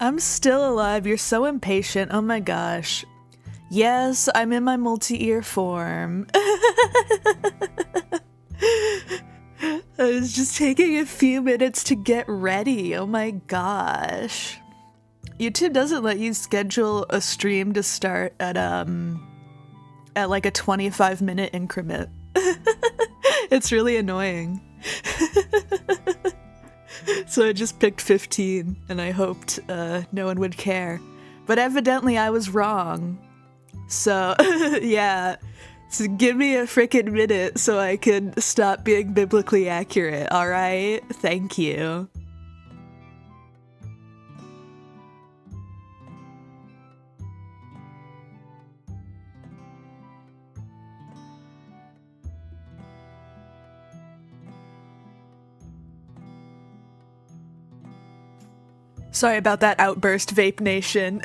I'm still alive. You're so impatient. Oh my gosh. Yes, I'm in my multi-ear form. I was just taking a few minutes to get ready. Oh my gosh. YouTube doesn't let you schedule a stream to start at like a 25-minute increment. It's really annoying. So I just picked 15 and I hoped no one would care. But evidently I was wrong. So yeah. So give me a frickin' minute so I can stop being biblically accurate, alright? Thank you. Sorry about that outburst, Vape Nation.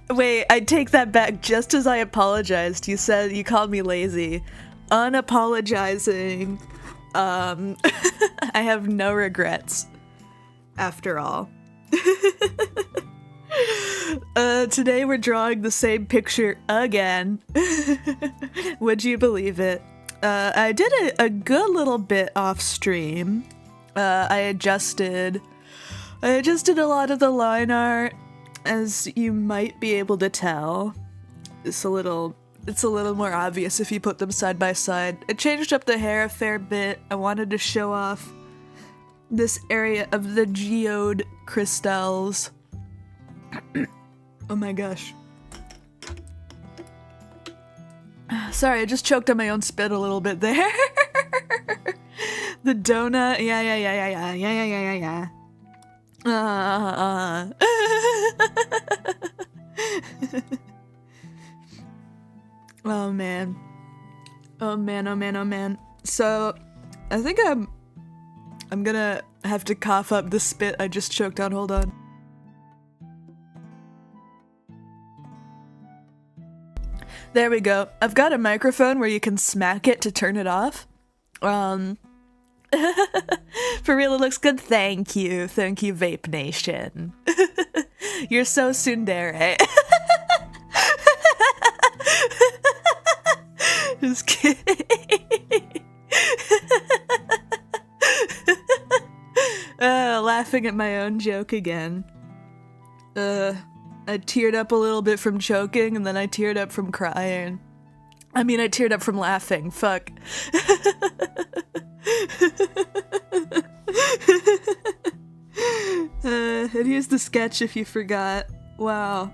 Wait, I take that back. Just as I apologized, you said you called me lazy. Unapologizing. I have no regrets. After all. Today we're drawing the same picture again. Would you believe it? I did a good little bit off stream. I adjusted a lot of the line art, as you might be able to tell. It's a little more obvious if you put them side by side. I changed up the hair a fair bit. I wanted to show off this area of the geode crystals. Oh my gosh. Sorry, I just choked on my own spit a little bit there. The donut, yeah. Oh man. Oh man. So, I think I'm gonna have to cough up the spit I just choked on. Hold on. There we go. I've got a microphone where you can smack it to turn it off. For real, it looks good. Thank you, Vape Nation. You're so tsundere. Just kidding. Laughing at my own joke again. I teared up a little bit from choking, and then I teared up from crying. I mean, I teared up from laughing. Fuck. And here's the sketch if you forgot. Wow.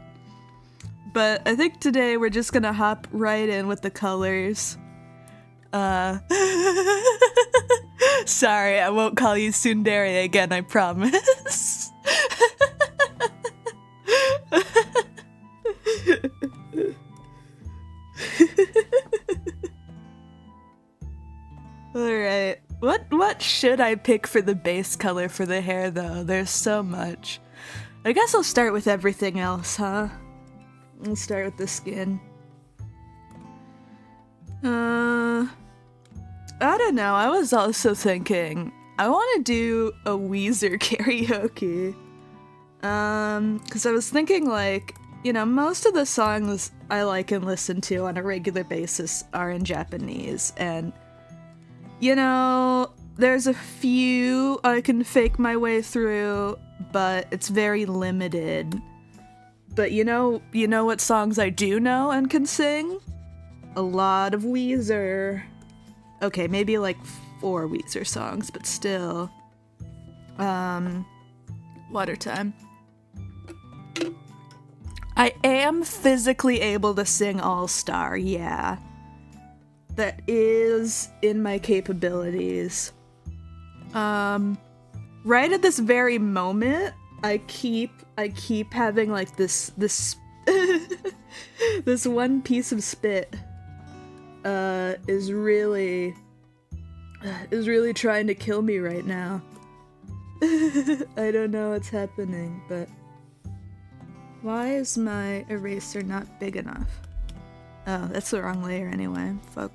But I think today we're just gonna hop right in with the colors. Sorry, I won't call you tsundere again, I promise. Alright. What should I pick for the base color for the hair, though? There's so much. I guess I'll start with everything else, huh? Let's start with the skin. I don't know. I was also thinking I want to do a Weezer karaoke. Because I was thinking, like, you know, most of the songs I like and listen to on a regular basis are in Japanese, and you know, there's a few I can fake my way through, but it's very limited. But you know what songs I do know and can sing? A lot of Weezer. Okay, maybe like 4 Weezer songs, but still. Water time. I am physically able to sing All Star, yeah. That is in my capabilities. Right at this very moment, I keep having like this this one piece of spit is really trying to kill me right now. I don't know what's happening, but why is my eraser not big enough? Oh, that's the wrong layer anyway. Fuck.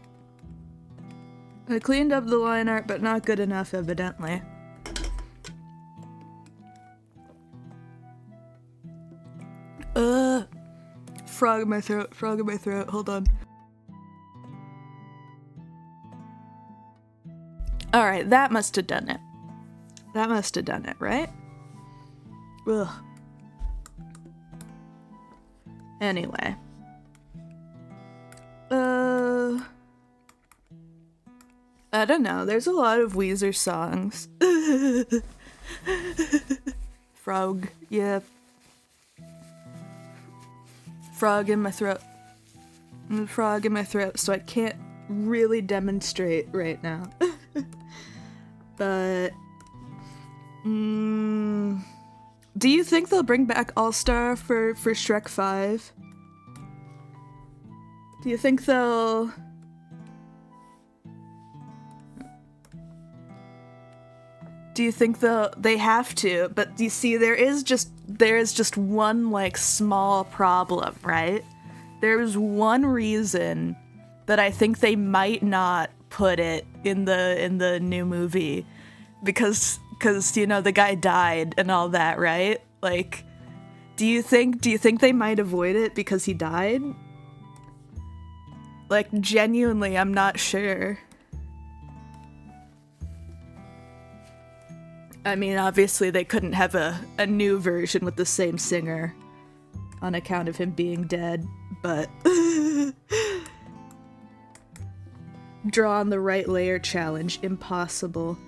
I cleaned up the line art, but not good enough, evidently. frog in my throat, frog in my throat. Hold on. Alright, that must have done it. That must have done it, right? Ugh. Anyway. I don't know, there's a lot of Weezer songs. Frog, yeah. Frog in my throat. Frog in my throat, so I can't really demonstrate right now. But... do you think they'll bring back All-Star for Shrek 5? Do you think they'll... Do you think they have to? But you see, there is just one, like, small problem, right? There's one reason that I think they might not put it in the new movie. Because, you know, the guy died and all that, right? Like, do you think they might avoid it because he died? Like, genuinely, I'm not sure. I mean, obviously they couldn't have a new version with the same singer on account of him being dead, but... Draw on the right layer challenge, impossible.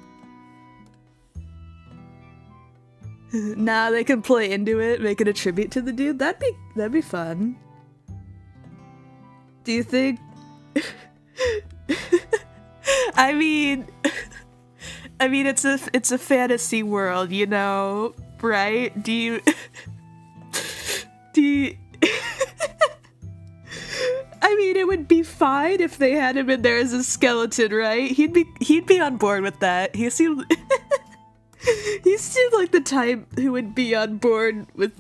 Nah, they can play into it, make it a tribute to the dude. That'd be fun. Do you think... I mean, it's a fantasy world, you know, right? Do you... I mean, it would be fine if they had him in there as a skeleton, right? He'd be on board with that. He seemed like the type who would be on board with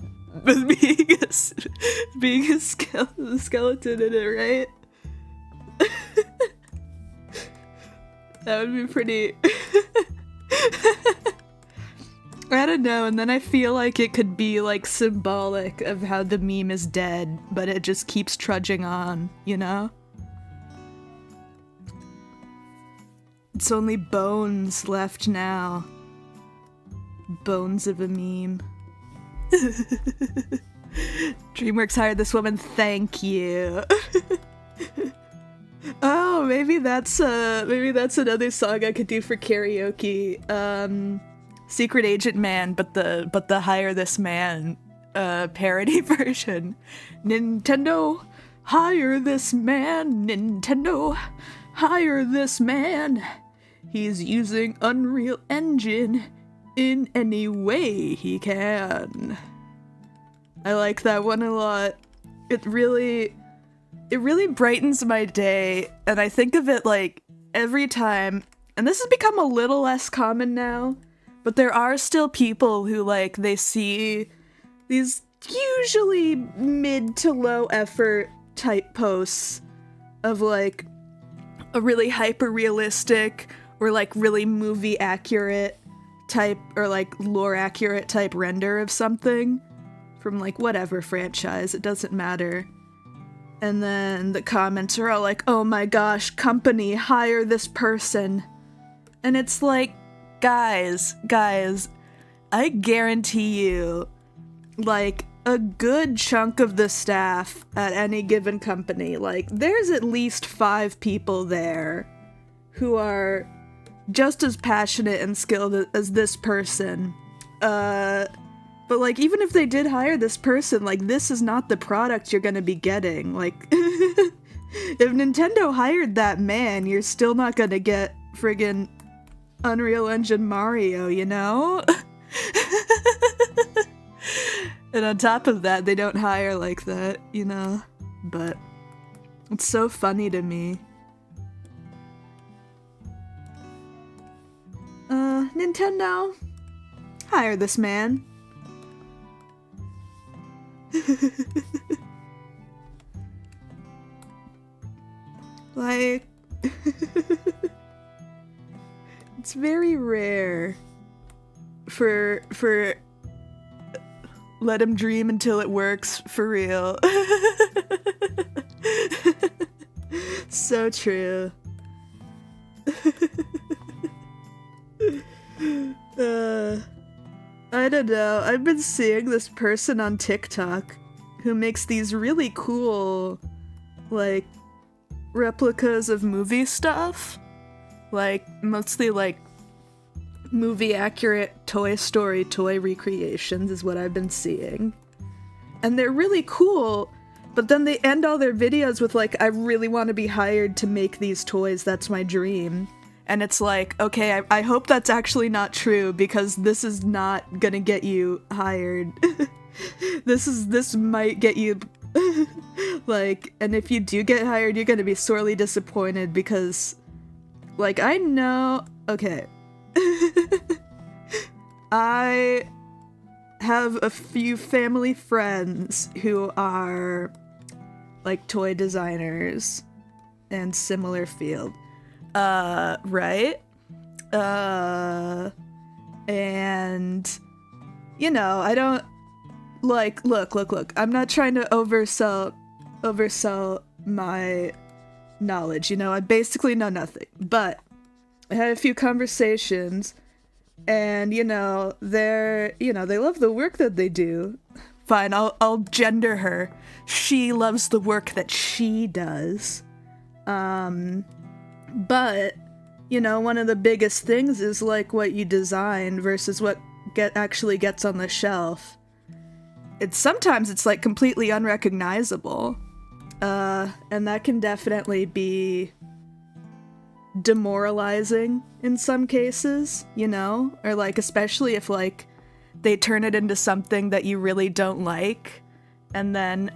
being a skeleton in it, right? That would be pretty... I don't know, and then I feel like it could be, like, symbolic of how the meme is dead, but it just keeps trudging on, you know? It's only bones left now. Bones of a meme. DreamWorks hired this woman, thank you. Oh, maybe that's another song I could do for karaoke. Secret Agent Man, but the Hire This Man parody version. Nintendo, hire this man. Nintendo, hire this man. He's using Unreal Engine in any way he can. I like that one a lot. It really brightens my day, and I think of it like every time, and this has become a little less common now, but there are still people who, like, they see these usually mid to low effort type posts of, like, a really hyper-realistic or, like, really movie accurate type, or, like, lore accurate type render of something from, like, whatever franchise, it doesn't matter. And then the comments are all like, oh my gosh, company, hire this person. And it's like, guys, I guarantee you, like, a good chunk of the staff at any given company, like, there's at least 5 people there who are just as passionate and skilled as this person. But, like, even if they did hire this person, like, this is not the product you're gonna be getting. Like, if Nintendo hired that man, you're still not gonna get friggin' Unreal Engine Mario, you know? And on top of that, they don't hire like that, you know? But it's so funny to me. Nintendo, hire this man. Like, it's very rare for let him dream until it works, for real. So true. I don't know. I've been seeing this person on TikTok who makes these really cool, like, replicas of movie stuff. Like, mostly, like, movie-accurate Toy Story toy recreations is what I've been seeing. And they're really cool, but then they end all their videos with, like, I really want to be hired to make these toys, that's my dream. And it's like, okay, I hope that's actually not true, because this is not gonna get you hired. This might get you, like, and if you do get hired, you're gonna be sorely disappointed, because, like, I know, okay. I have a few family friends who are, like, toy designers and similar field. Right? And, you know, I don't, like, look, I'm not trying to oversell my knowledge, you know, I basically know nothing, but I had a few conversations, and, you know, they love the work that they do. Fine, I'll gender her. She loves the work that she does. But, you know, one of the biggest things is, like, what you design versus what actually gets on the shelf. Sometimes it's, like, completely unrecognizable. And that can definitely be demoralizing in some cases, you know? Or, like, especially if, like, they turn it into something that you really don't like, and then,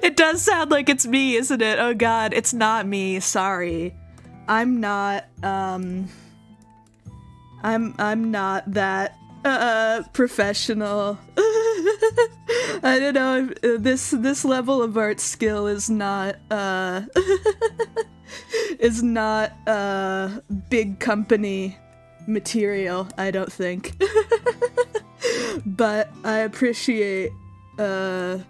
it does sound like it's me, isn't it? Oh god, it's not me, sorry. I'm not that, professional. I don't know, this level of art skill is not, big company material, I don't think. But I appreciate that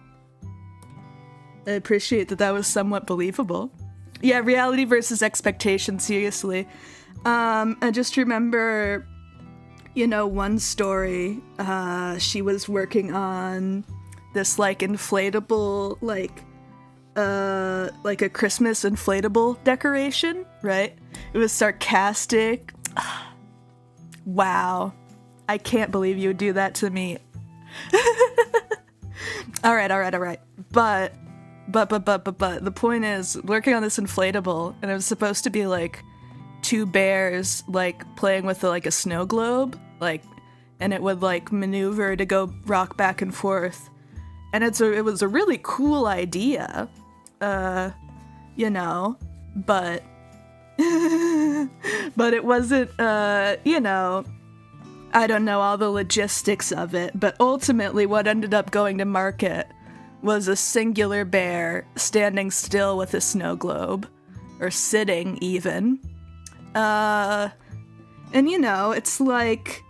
was somewhat believable. Yeah, reality versus expectation, seriously. I just remember, you know, one story, she was working on this, like, inflatable, like a Christmas inflatable decoration, right? It was sarcastic. Wow. I can't believe you would do that to me. Alright. But the point is, working on this inflatable, and it was supposed to be, like, two bears, like, playing with, like, a snow globe, like, and it would, like, maneuver to go rock back and forth. And it was a really cool idea, you know, but it wasn't, you know, I don't know all the logistics of it, but ultimately what ended up going to market was a singular bear standing still with a snow globe, or sitting even. And you know, it's like,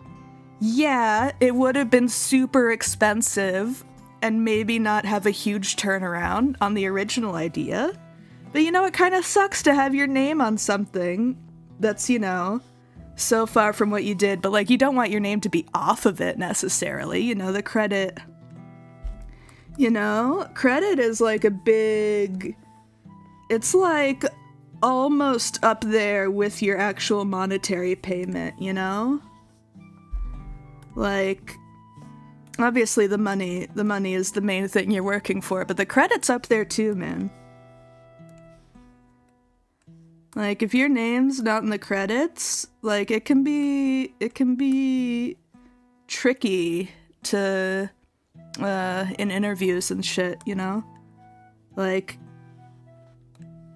yeah, it would have been super expensive and maybe not have a huge turnaround on the original idea, but you know, it kind of sucks to have your name on something that's, you know, so far from what you did, but, like, you don't want your name to be off of it necessarily, you know, the credit. You know, credit is, like, a big, it's, like, almost up there with your actual monetary payment, you know? Like, obviously the money is the main thing you're working for, but the credit's up there too, man. Like, if your name's not in the credits, like, it can be tricky to, in interviews and shit, you know? Like,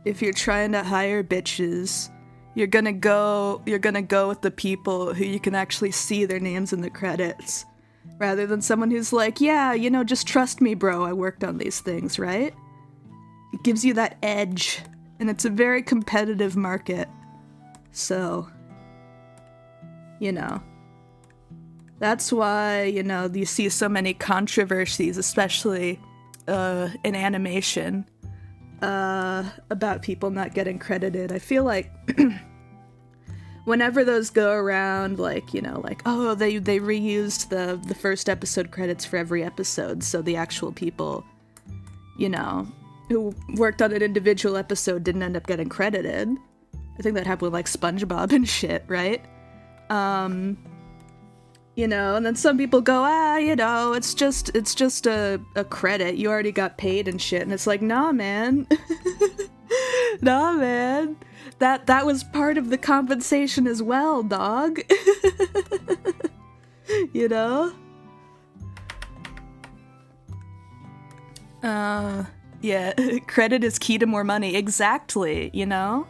if you're trying to hire bitches, you're gonna go with the people who you can actually see their names in the credits, rather than someone who's like, yeah, you know, just trust me, bro, I worked on these things, right? It gives you that edge, and it's a very competitive market, so, you know, That's why, you know, you see so many controversies, especially in animation, about people not getting credited. I feel like whenever those go around, like, you know, like, oh, they reused the first episode credits for every episode, so the actual people, you know, who worked on an individual episode didn't end up getting credited. I think that happened with, like, SpongeBob and shit, right? You know, and then some people go, you know, it's just a credit. You already got paid and shit. And it's like, nah, man. Nah, man. That was part of the compensation as well, dog. You know? Yeah, credit is key to more money. Exactly, you know?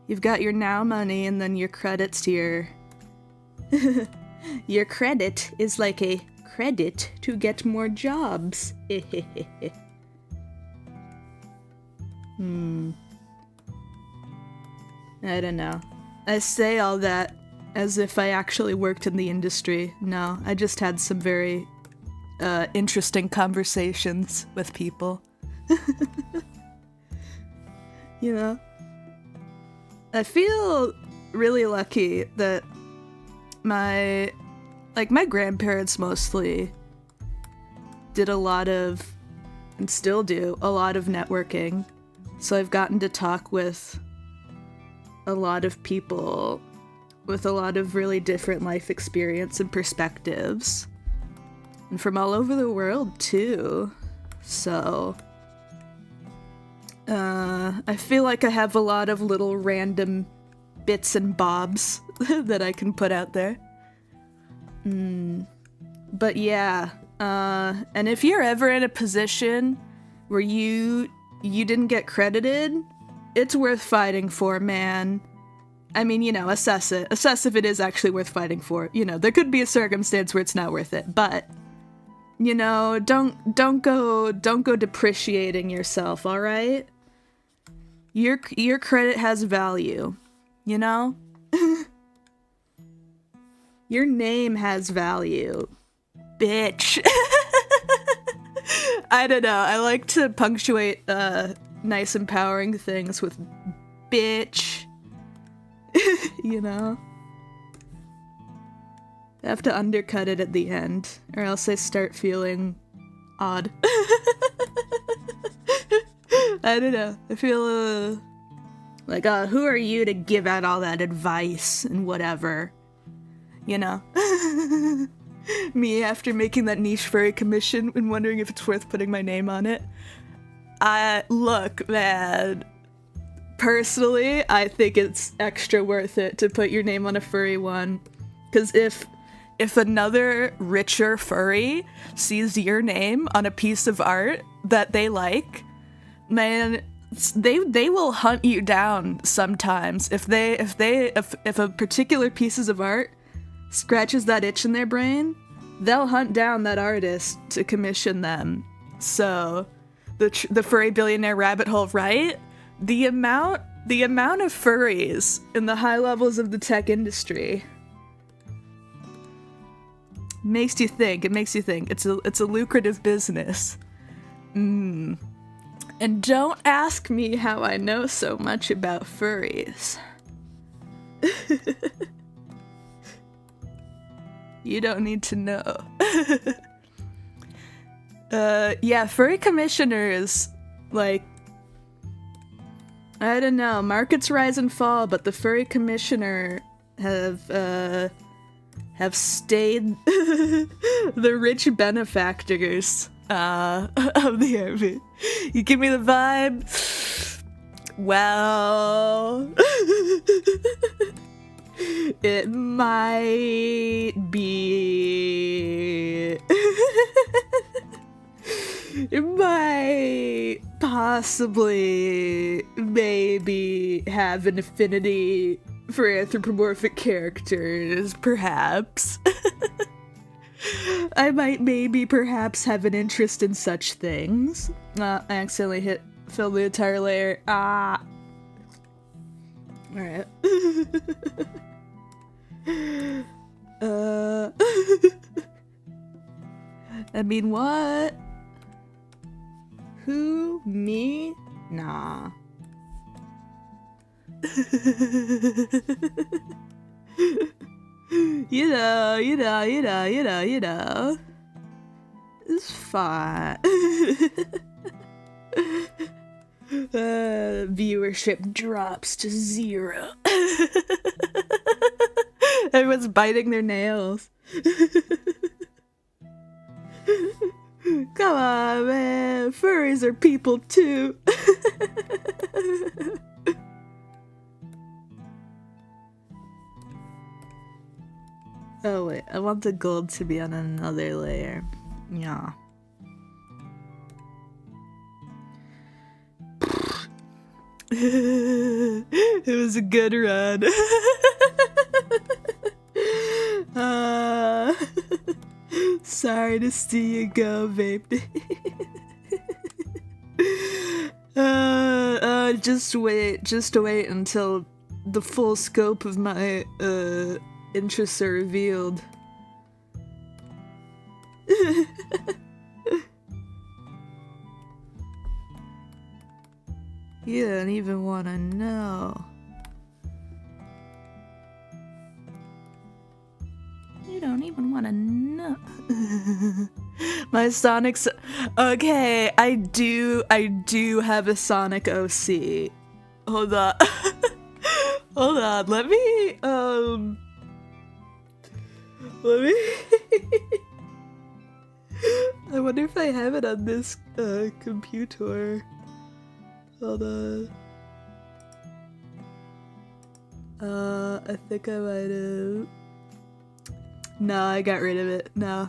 You've got your now money and then your credits to your... Your credit is like a credit to get more jobs. I don't know. I say all that as if I actually worked in the industry. No, I just had some very interesting conversations with people. You know? I feel really lucky that my grandparents mostly did a lot of, and still do, a lot of networking. So I've gotten to talk with a lot of people with a lot of really different life experience and perspectives. And from all over the world, too. So, I feel like I have a lot of little random bits and bobs that I can put out there. But yeah, and if you're ever in a position where you didn't get credited, it's worth fighting for, man. I mean, you know, assess it. Assess if it is actually worth fighting for. You know, there could be a circumstance where it's not worth it, but, you know, don't go depreciating yourself, all right? Your credit has value. You know? Your name has value. Bitch. I don't know. I like to punctuate nice empowering things with bitch. You know? I have to undercut it at the end, or else I start feeling odd. I don't know. I feel like, who are you to give out all that advice and whatever? You know? Me after making that niche furry commission and wondering if it's worth putting my name on it. Look, man. Personally, I think it's extra worth it to put your name on a furry one. Because if another richer furry sees your name on a piece of art that they like, man, they will hunt you down sometimes. If a particular pieces of art scratches that itch in their brain, they'll hunt down that artist to commission them. So the furry billionaire rabbit hole, right? The amount of furries in the high levels of the tech industry makes you think. It makes you think. It's a lucrative business. And don't ask me how I know so much about furries. You don't need to know. Yeah, furry commissioners, like, I don't know, markets rise and fall, but the furry commissioner have stayed the rich benefactors of the army. You give me the vibe? Well, it might be. It might possibly, maybe have an affinity for anthropomorphic characters, perhaps. I might maybe perhaps have an interest in such things. I accidentally hit fill the entire layer. Alright. I mean, what? Who? Me? Nah. You know. It's fine. Viewership drops to 0. Everyone's biting their nails. Come on, man. Furries are people too. Oh wait, I want the gold to be on another layer. Yeah. It was a good run. Sorry to see you go, babe. Just wait until the full scope of my interests are revealed. You don't even want to know. You don't even want to know. My Sonic's okay. I do have a Sonic OC. Hold on. Hold on. Let me. I wonder if I have it on this computer. Hold on. I think I might have. No, I got rid of it. No.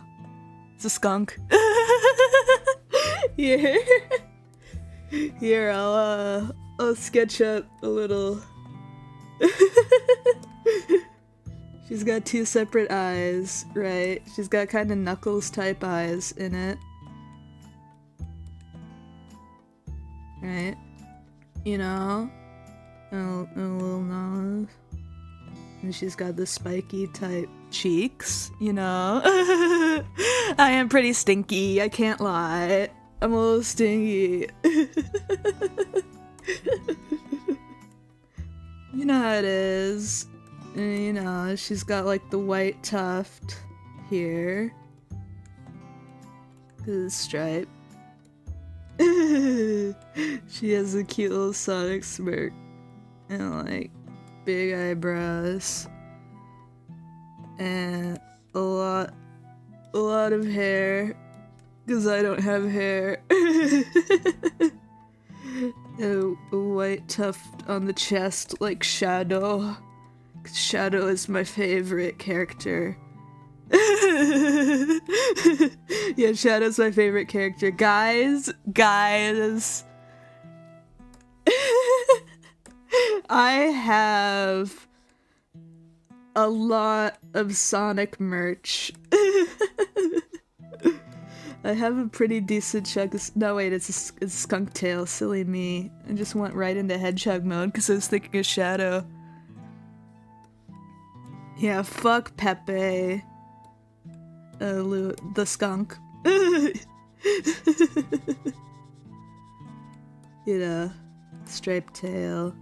It's a skunk. Here. Here, I'll sketch up a little. She's got 2 separate eyes, right? She's got kind of Knuckles type eyes in it. Right? You know? And a little nose. And she's got the spiky type cheeks, you know? I am pretty stinky, I can't lie. I'm a little stinky. You know how it is. And, you know, she's got like the white tuft here. The stripe. She has a cute little Sonic smirk. And like big eyebrows. And a lot of hair. Because I don't have hair. A white tuft on the chest like Shadow. Shadow is my favorite character. Yeah, Shadow's my favorite character. Guys. I have a lot of Sonic merch. I have a pretty decent chunk of— no wait, it's a skunk tail, silly me. I just went right into hedgehog mode because I was thinking of Shadow. Yeah, fuck Pepe. The skunk. You know, striped tail.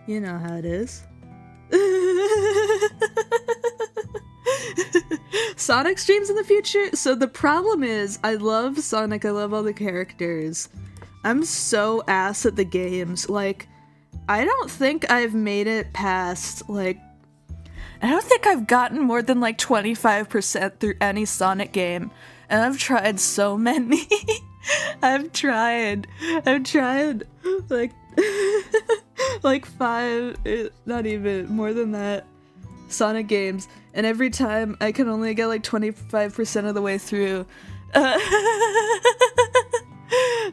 You know how it is. Sonic streams in the future? So the problem is, I love Sonic, I love all the characters. I'm so ass at the games. Like, I don't think I've made it past, like— I don't think I've gotten more than like 25% through any Sonic game. And I've tried so many. I've tried like like 5, not even, more than that, Sonic games, and every time I can only get like 25% of the way through.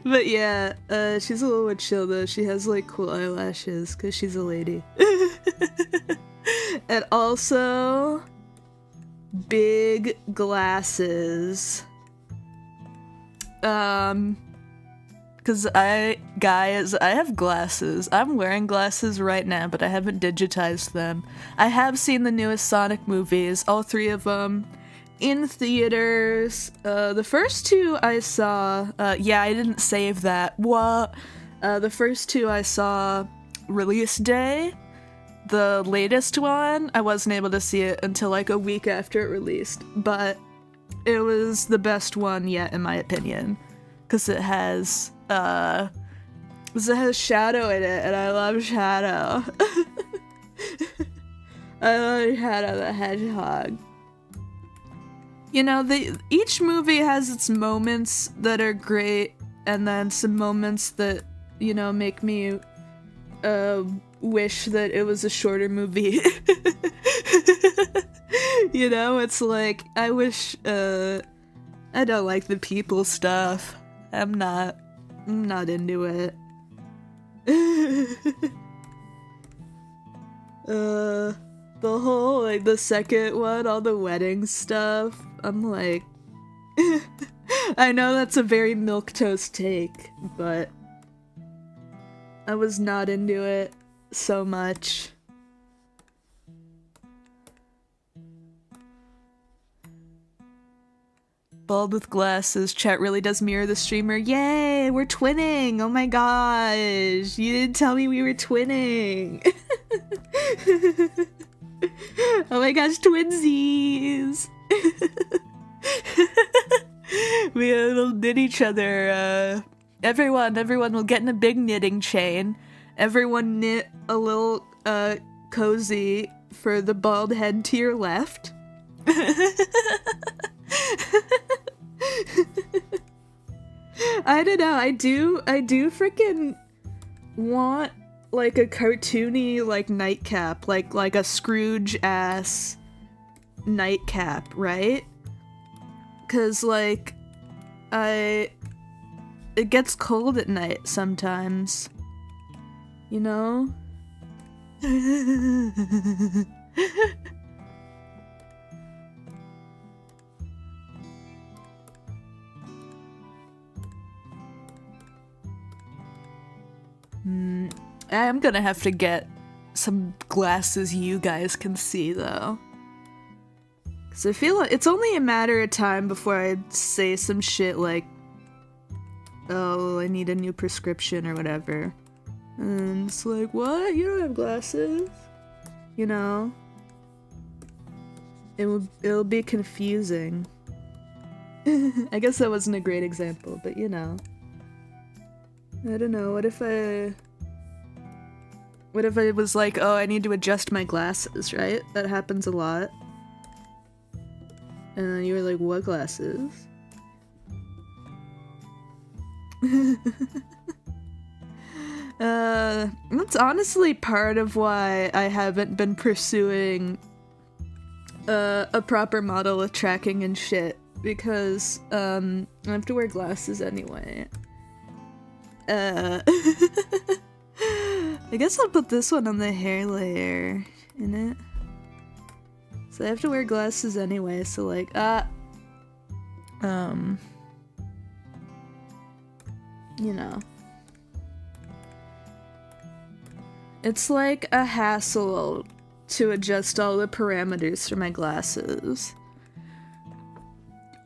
But yeah, she's a little bit chill though. She has like cool eyelashes because she's a lady. And also, big glasses. Cause guys, I have glasses. I'm wearing glasses right now, but I haven't digitized them. I have seen the newest Sonic movies, all 3 of them, in theaters. The first 2 I saw, yeah, I didn't save that. What? The first 2 I saw release day. The latest one, I wasn't able to see it until like a week after it released, but it was the best one yet, in my opinion. Because it has Shadow in it, and I love Shadow. I love Shadow the Hedgehog. You know, each movie has its moments that are great, and then some moments that, you know, make me wish that it was a shorter movie. You know, it's like, I wish, I don't like the people stuff. I'm not into it. The whole, like, the second one, all the wedding stuff, I'm like, I know that's a very milquetoast take, but I was not into it so much. Bald with glasses. Chat really does mirror the streamer. Yay, we're twinning! Oh my gosh, you didn't tell me we were twinning. Oh my gosh, twinsies! We'll knit each other. Everyone will get in a big knitting chain. Everyone knit a little cozy for the bald head to your left. I don't know, I do freaking want like a cartoony like nightcap, like a Scrooge ass nightcap, right? Cause like it gets cold at night sometimes, you know? I'm gonna have to get some glasses you guys can see, though. Because I feel like it's only a matter of time before I say some shit like, oh, I need a new prescription or whatever. And it's like, what? You don't have glasses? You know? It'll be confusing. I guess that wasn't a great example, but you know. I don't know, what if I was like, oh, I need to adjust my glasses, right? That happens a lot. And then you were like, what glasses? That's honestly part of why I haven't been pursuing a proper model of tracking and shit, because I have to wear glasses anyway. I guess I'll put this one on the hair layer in it. So I have to wear glasses anyway, so like, you know. It's like a hassle to adjust all the parameters for my glasses.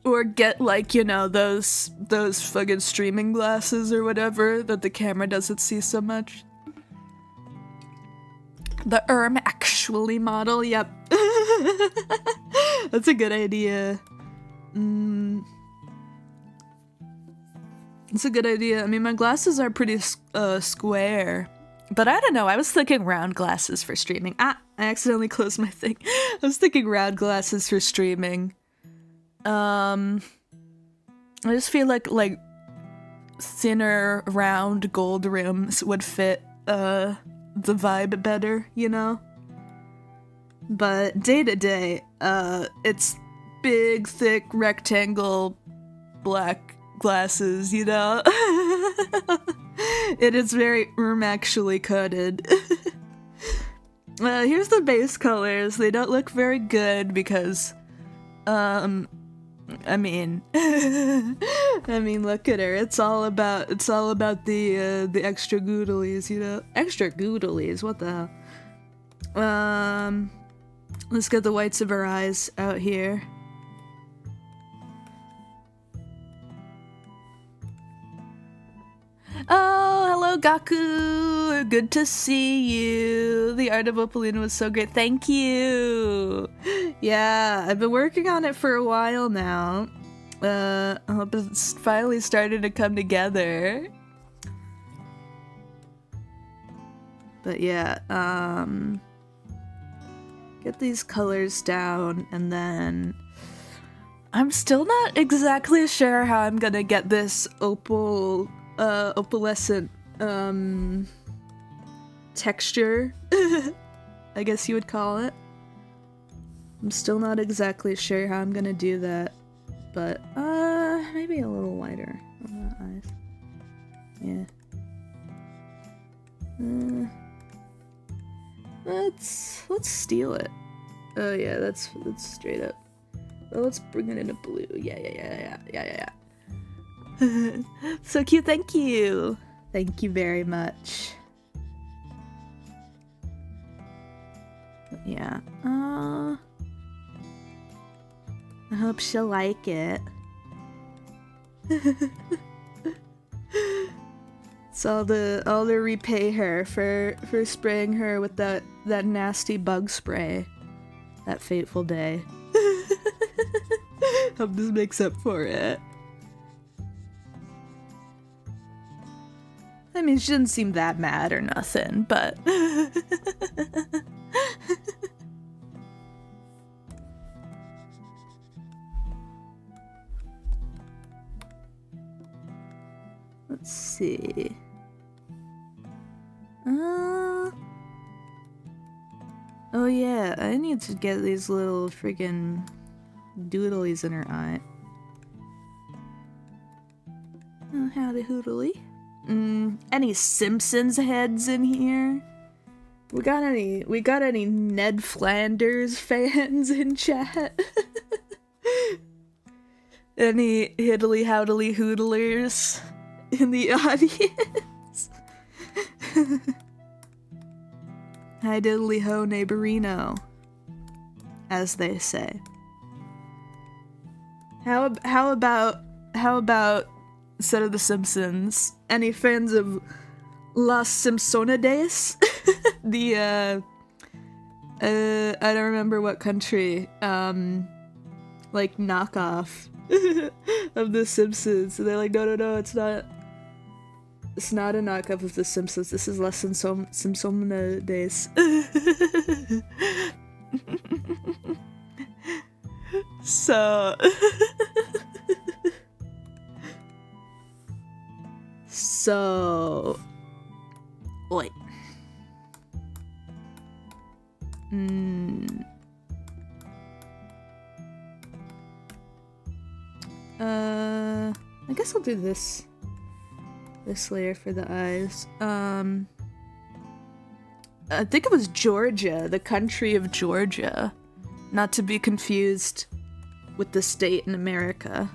Or get, like, you know, those fucking streaming glasses or whatever that the camera doesn't see so much. The actually model, yep. That's a good idea. It's a good idea. I mean, my glasses are pretty square. But I don't know, I was thinking round glasses for streaming. I accidentally closed my thing. I was thinking round glasses for streaming. I just feel like thinner, round gold rims would fit, the vibe better, you know? But day to day, it's big, thick, rectangle, black glasses, you know? It is very actually coded. Here's the base colors. They don't look very good because I mean, I mean, look at her. It's all about the extra goodlies, you know? Extra goodlies, what the hell? Let's get the whites of her eyes out here. Oh, hello, Gaku! Good to see you! The art of Opalina was so great. Thank you! Yeah, I've been working on it for a while now. I hope it's finally started to come together. But yeah, get these colors down, and then I'm still not exactly sure how I'm gonna get this opalescent texture, I guess you would call it. I'm still not exactly sure how I'm gonna do that, but maybe a little lighter on the eyes. Yeah. Let's steal it. Oh yeah, that's straight up. Well, let's bring it into blue. Yeah. So cute, thank you. Thank you very much. Yeah. I hope she'll like it. It's all to repay her for spraying her with that nasty bug spray that fateful day. Hope this makes up for it. I mean, she didn't seem that mad or nothing, but let's see. Oh yeah, I need to get these little freaking doodlies in her eye. Oh, howdy hoodly. Any Simpsons heads in here? We got any Ned Flanders fans in chat? Any hiddly howdly hoodlers in the audience? Hi diddly ho neighborino, as they say. How about instead of the Simpsons, any fans of Las Simpsonades? The I don't remember what country, like knockoff of the Simpsons. So they're like, no, it's not a knockoff of the Simpsons. This is Las Simpsonades. So wait. I guess I'll do this layer for the eyes. I think it was Georgia, the country of Georgia, not to be confused with the state in America.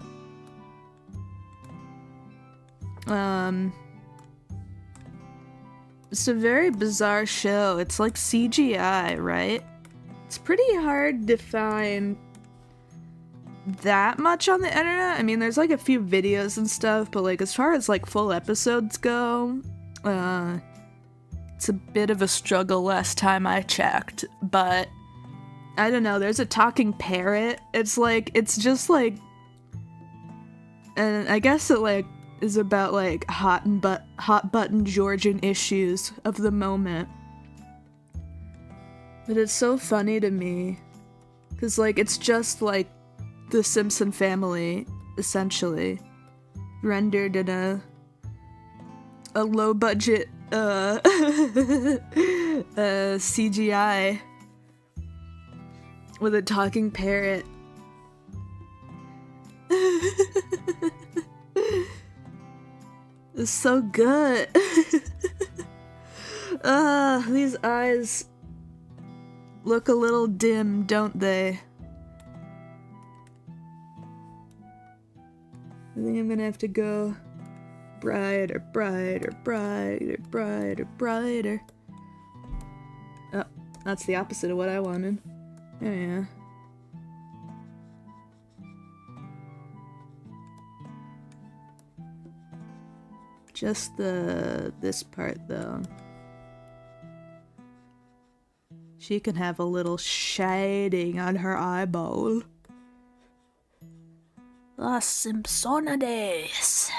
It's a very bizarre show. It's like CGI, right? It's pretty hard to find that much on the internet. I mean, there's like a few videos and stuff, but like as far as like full episodes go, it's a bit of a struggle last time I checked, but I don't know, there's a talking parrot. It's just like, and I guess it like is about like hot button Georgian issues of the moment. But it's so funny to me, cause like it's just like the Simpson family, essentially, rendered in a low budget CGI with a talking parrot. It's so good. These eyes look a little dim, don't they? think I'm gonna have to go brighter, brighter, brighter, brighter, brighter. Oh, that's the opposite of what I wanted. Oh yeah. Just this part though. She can have a little shading on her eyeball. Las Simpsonides.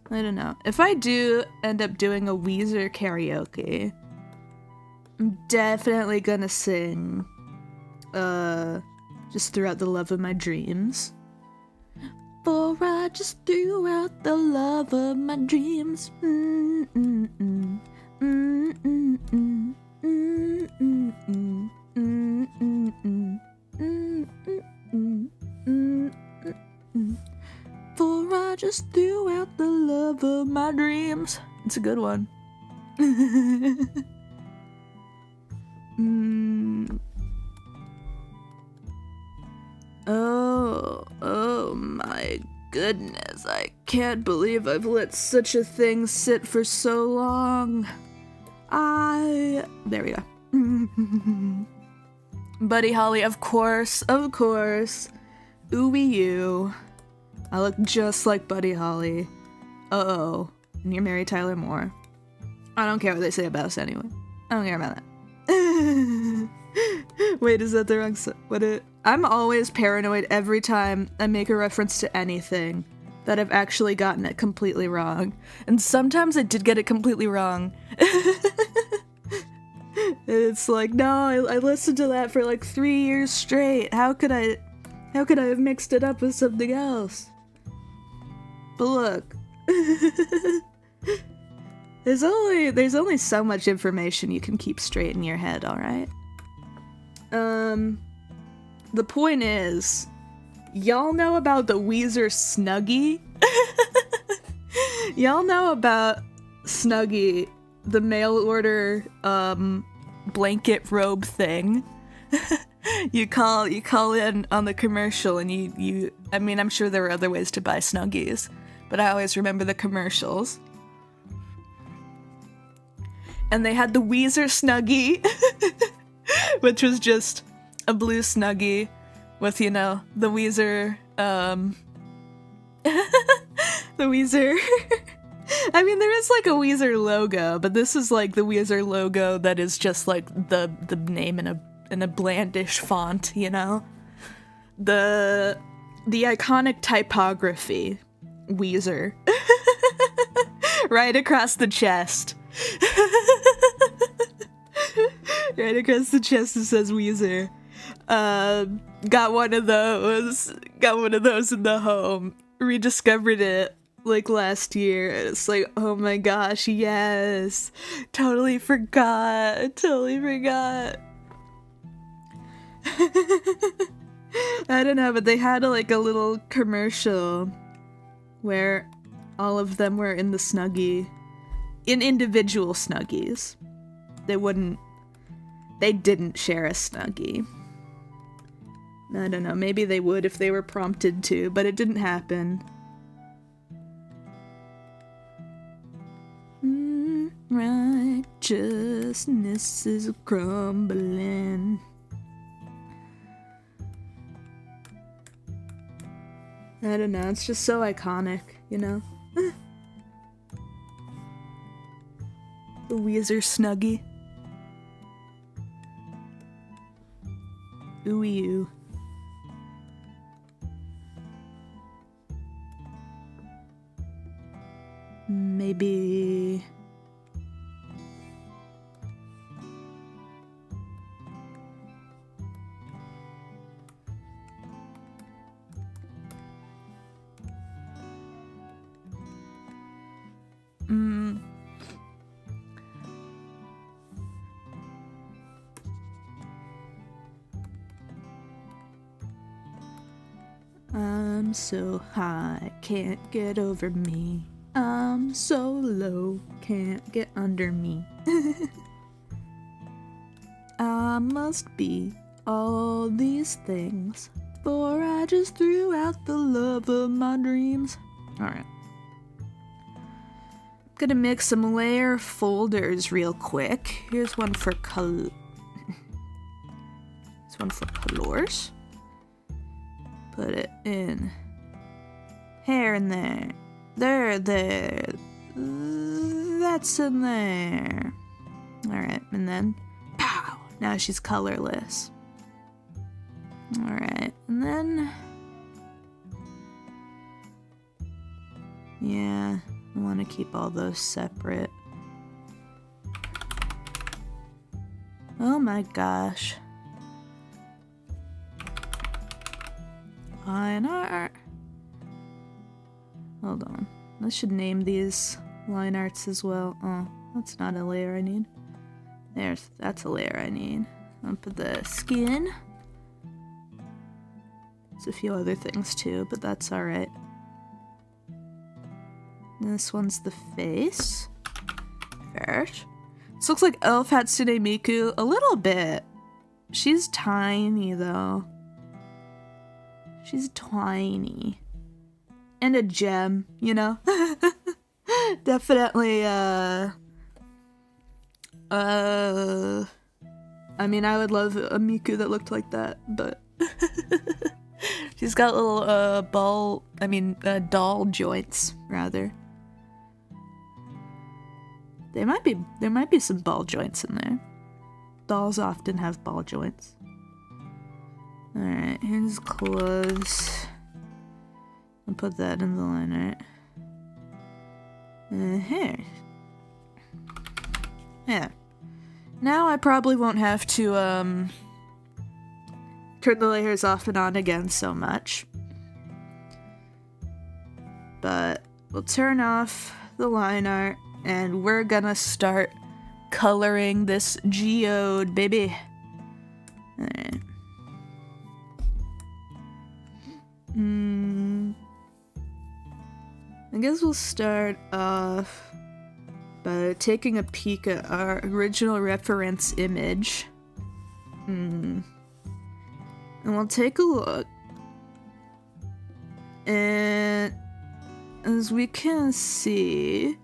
I don't know. If I do end up doing a Weezer karaoke, I'm definitely gonna sing, just throughout the love of my dreams. For I just threw out the love of my dreams. For I just threw out the love of my dreams. It's a good one. Oh my goodness, I can't believe I've let such a thing sit for so long. There we go. Buddy Holly, of course. Ooey you. I look just like Buddy Holly. Uh-oh. And you're Mary Tyler Moore. I don't care what they say about us anyway. I don't care about that. Wait, is that the wrong I'm always paranoid every time I make a reference to anything that I've actually gotten it completely wrong. And sometimes I did get it completely wrong. It's like, no, I listened to that for like 3 years straight. How could I have mixed it up with something else? But look. There's only so much information you can keep straight in your head, alright? The point is, y'all know about the Weezer Snuggie? Y'all know about Snuggie, the mail order, blanket robe thing? You call in on the commercial and I mean, I'm sure there were other ways to buy Snuggies, but I always remember the commercials. And they had the Weezer Snuggie, which was just a blue Snuggie with, you know, the Weezer, the Weezer. I mean, there is like a Weezer logo, but this is like the Weezer logo that is just like the name in a blandish font, you know? The iconic typography, Weezer. Right across the chest. Right across the chest it says Weezer. Got one of those in the home. Rediscovered it like last year. It's like, oh my gosh, yes. Totally forgot. I don't know, but they had a little commercial where all of them were in the Snuggie. In individual Snuggies. They didn't share a Snuggie. I don't know, maybe they would if they were prompted to, but it didn't happen. Righteousness is crumbling. I don't know, it's just so iconic, you know? The Weezer Snuggie. Ooey you. Maybe... I'm so high, can't get over me. I'm so low, can't get under me. I must be all these things, for I just threw out the love of my dreams. Alright. Gonna make some layer folders real quick. Here's one for color. This one for colors. Put it in. Hair in there. There. That's in there. Alright, and then pow! Now she's colorless. Alright, and then yeah, I want to keep all those separate. Oh my gosh. Line art. Hold on. I should name these line arts as well. Oh, that's not a layer I need. That's a layer I need. I'll put the skin. There's a few other things too, but that's alright. This one's the face. First. This looks like Elf Hatsune Miku a little bit. She's tiny though. She's tiny. And a gem, you know? Definitely, I mean, I would love a Miku that looked like that, but she's got little, doll joints, rather. There might be some ball joints in there. Dolls often have ball joints. Alright, here's clothes. I'll put that in the line art. Here. Yeah. Now I probably won't have to, turn the layers off and on again so much. But we'll turn off the line art and we're gonna start coloring this geode, baby. Alright. I guess we'll start off by taking a peek at our original reference image. And we'll take a look. And as we can see,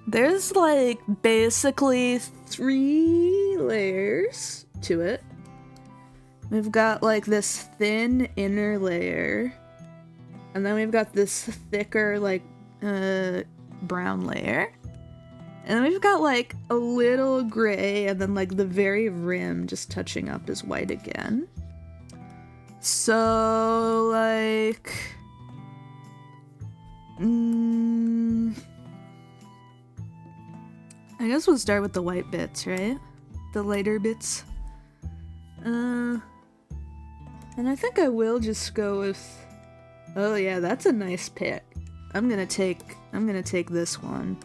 there's like basically 3 layers to it. We've got like this thin inner layer, and then we've got this thicker like brown layer, and then we've got like a little gray, and then like the very rim just touching up is white again. So like I guess we'll start with the white bits, right? The lighter bits. And I think I will just go with, oh yeah, that's a nice pick. I'm gonna take this one.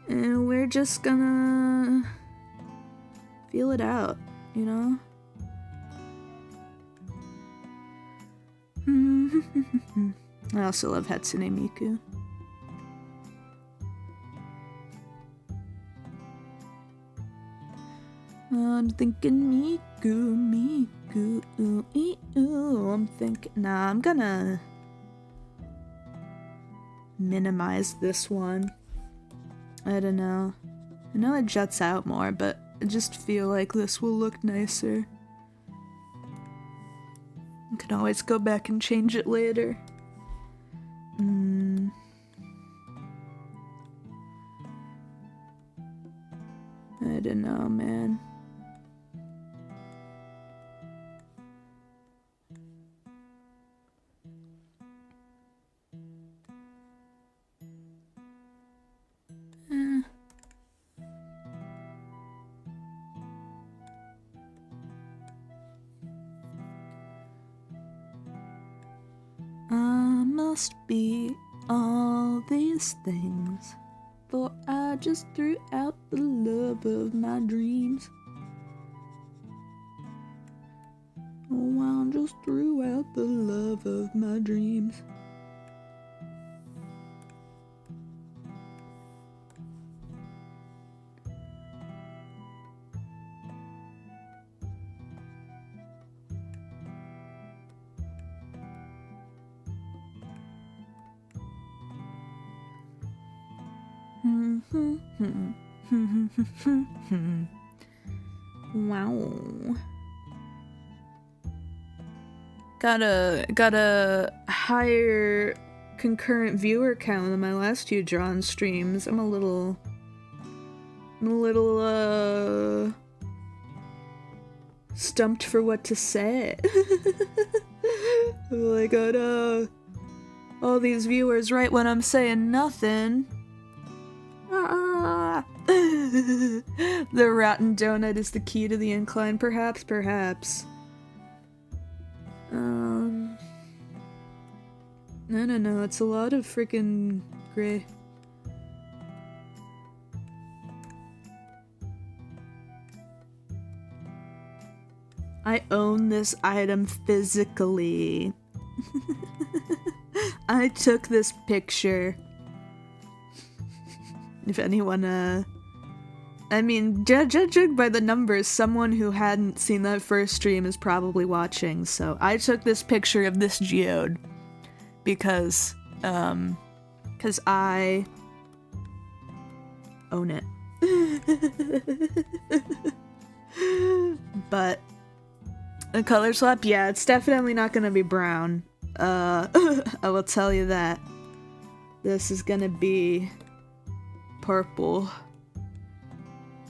And we're just gonna feel it out, you know? I also love Hatsune Miku. I'm thinking Miku, ooh, I'm thinking, nah, I'm gonna minimize this one. I don't know. I know it juts out more, but I just feel like this will look nicer. You can always go back and change it later. I don't know, man. I must be all these things, for I just threw out the love of my dreams. Oh, I just threw out the love of my dreams. Wow. Got a higher concurrent viewer count than my last two drawn streams. I'm a little stumped for what to say. Like, oh no, all these viewers right when I'm saying nothing. Ah. The rotten donut is the key to the incline, perhaps. I don't know, it's a lot of freaking gray. I own this item physically. I took this picture. If anyone, I mean, judging by the numbers, someone who hadn't seen that first stream is probably watching, so I took this picture of this geode because I own it. But a color swap? Yeah, it's definitely not gonna be brown. I will tell you that. This is gonna be purple.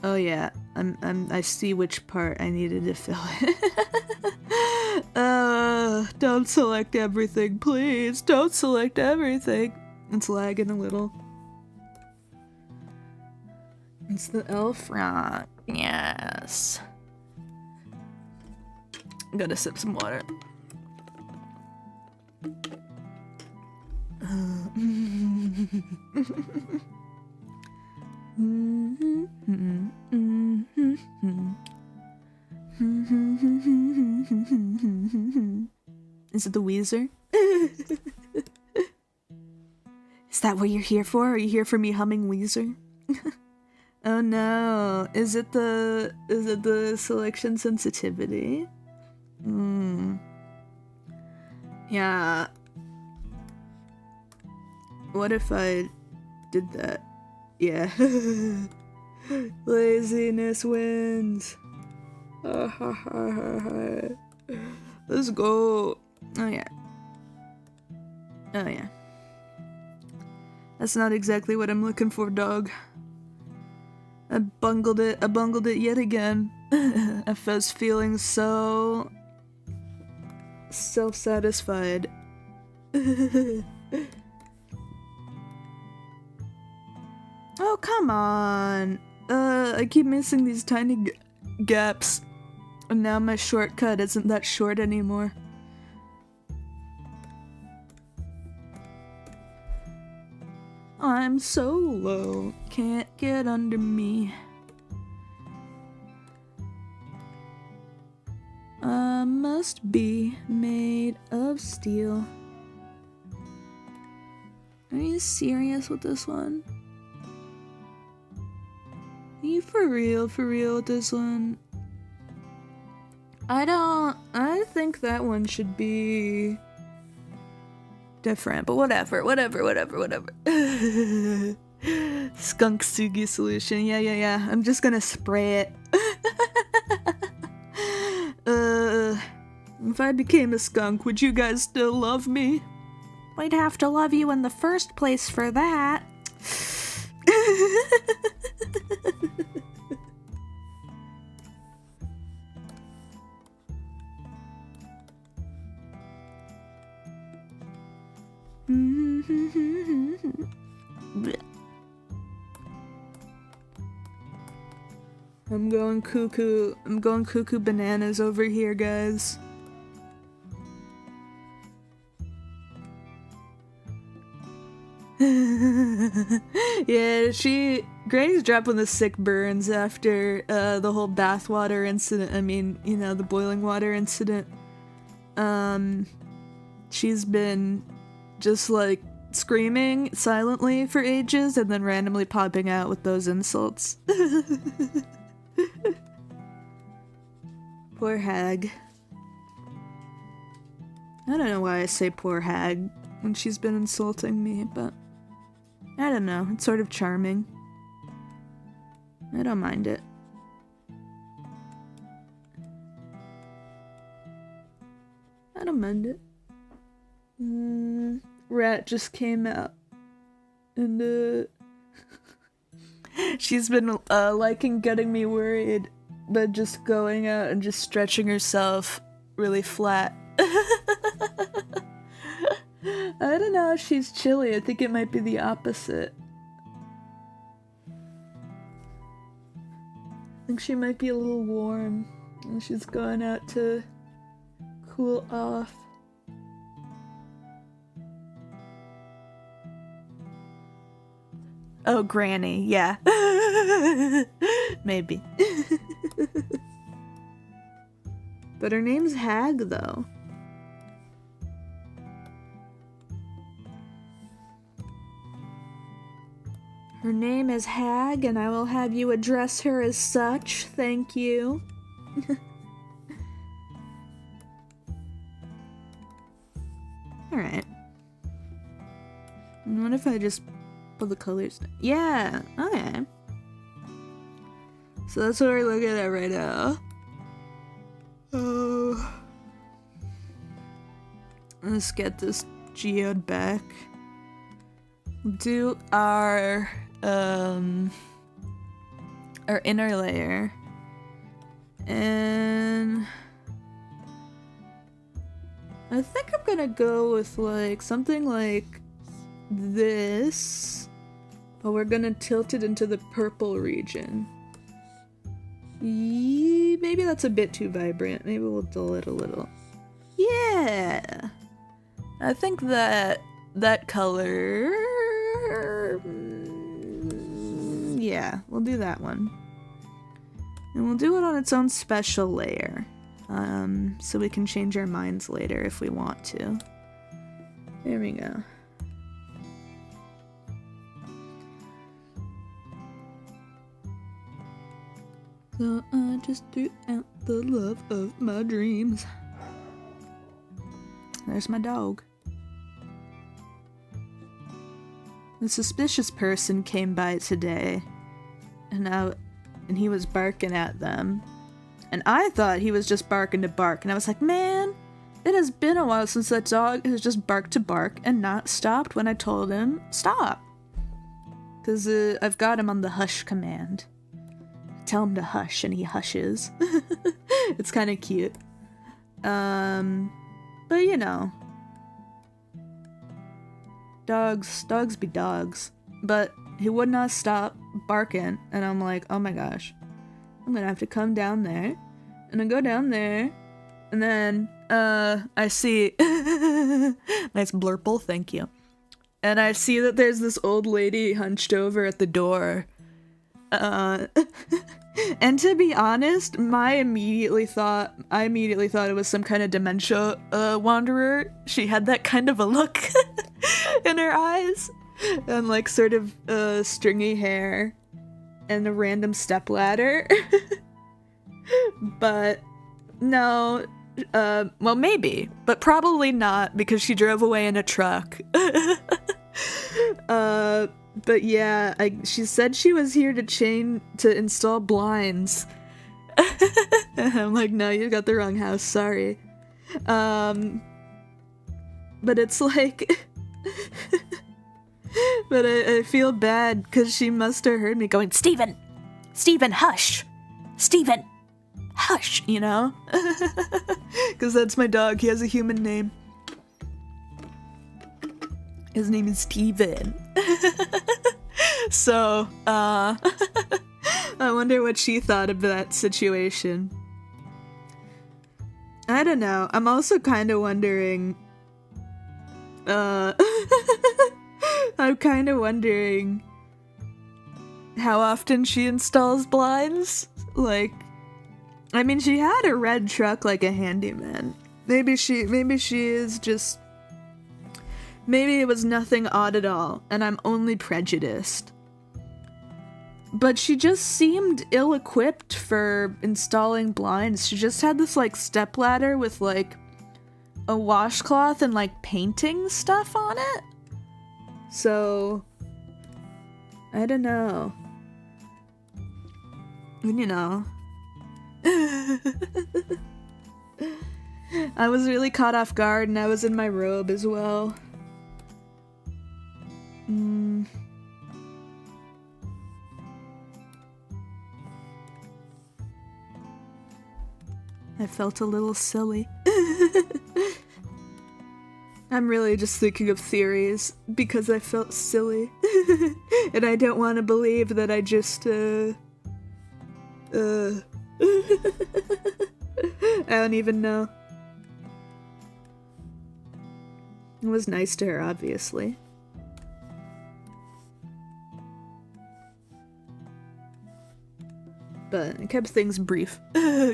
Oh yeah, I see which part I needed to fill it. Don't select everything, please. Don't select everything. It's lagging a little. It's the elf rock. Yes. I'm gonna sip some water. Is it the Weezer? Is that what you're here for? Are you here for me humming Weezer? Oh no. Is it the selection sensitivity? Yeah. What if I did that? Yeah. Laziness wins. Let's go. Oh yeah. Oh yeah. That's not exactly what I'm looking for, dog. I bungled it yet again. I was feeling so self-satisfied. Oh, come on. I keep missing these tiny gaps. And now my shortcut isn't that short anymore. I'm so low, can't get under me. I must be made of steel. Are you serious with this one? Are you for real with this one? I think that one should be different, but whatever. Skunk Sugi solution, yeah. I'm just gonna spray it. If I became a skunk, would you guys still love me? I'd have to love you in the first place for that. I'm going cuckoo bananas over here, guys. Yeah, Gray's dropping the sick burns after the whole bathwater incident. I mean, you know, the boiling water incident. She's been just like screaming silently for ages and then randomly popping out with those insults. Poor hag. I don't know why I say poor hag when she's been insulting me, but I don't know, it's sort of charming. I don't mind it. I don't mind it. Rat just came out. And, she's been, liking getting me worried, but just going out and just stretching herself really flat. I don't know if she's chilly. I think it might be the opposite. I think she might be a little warm, and she's going out to cool off. Oh, Granny, yeah. Maybe. But her name's Hag, though. Her name is Hag, and I will have you address her as such. Thank you. Alright. What if I just pull the colors? Yeah, okay. So that's what we're looking at right now. Oh. Let's get this geode back. Do our inner layer. And I think I'm gonna go with like something like this, but we're gonna tilt it into the purple region. Maybe that's a bit too vibrant. Maybe we'll dull it a little. Yeah, I think that color. Yeah, we'll do that one. And we'll do it on its own special layer. So we can change our minds later if we want to. There we go. So I just threw out the love of my dreams. There's my dog. The suspicious person came by today, and he was barking at them. And I thought he was just barking to bark, and I was like, man, it has been a while since that dog has just barked to bark and not stopped when I told him stop. Because I've got him on the hush command. I tell him to hush, and he hushes. It's kind of cute. But you know. Dogs be dogs. But he would not stop barking, and I'm like, oh my gosh. I'm gonna have to come down there, and I go down there, and then, I see, nice blurple, thank you. And I see that there's this old lady hunched over at the door, and to be honest, I immediately thought it was some kind of dementia, wanderer. She had that kind of a look in her eyes, and like sort of, stringy hair, and a random stepladder. But no, well maybe, but probably not because she drove away in a truck. But yeah, she said she was here to install blinds. And I'm like, no, you got the wrong house, sorry. But it's like, but I feel bad because she must have heard me going, Steven, hush, Steven, hush, you know? Because that's my dog, he has a human name. His name is Steven. So, I wonder what she thought of that situation. I don't know. I'm also kind of wondering, I'm kind of wondering how often she installs blinds. Like, I mean, she had a red truck like a handyman. Maybe she is just... Maybe it was nothing odd at all, and I'm only prejudiced. But she just seemed ill-equipped for installing blinds. She just had this, like, stepladder with, like, a washcloth and, like, painting stuff on it. So, I don't know. And you know. I was really caught off guard and I was in my robe as well. I felt a little silly. I'm really just thinking of theories because I felt silly. And I don't want to believe that I just, I don't even know. It was nice to her, obviously. But I kept things brief.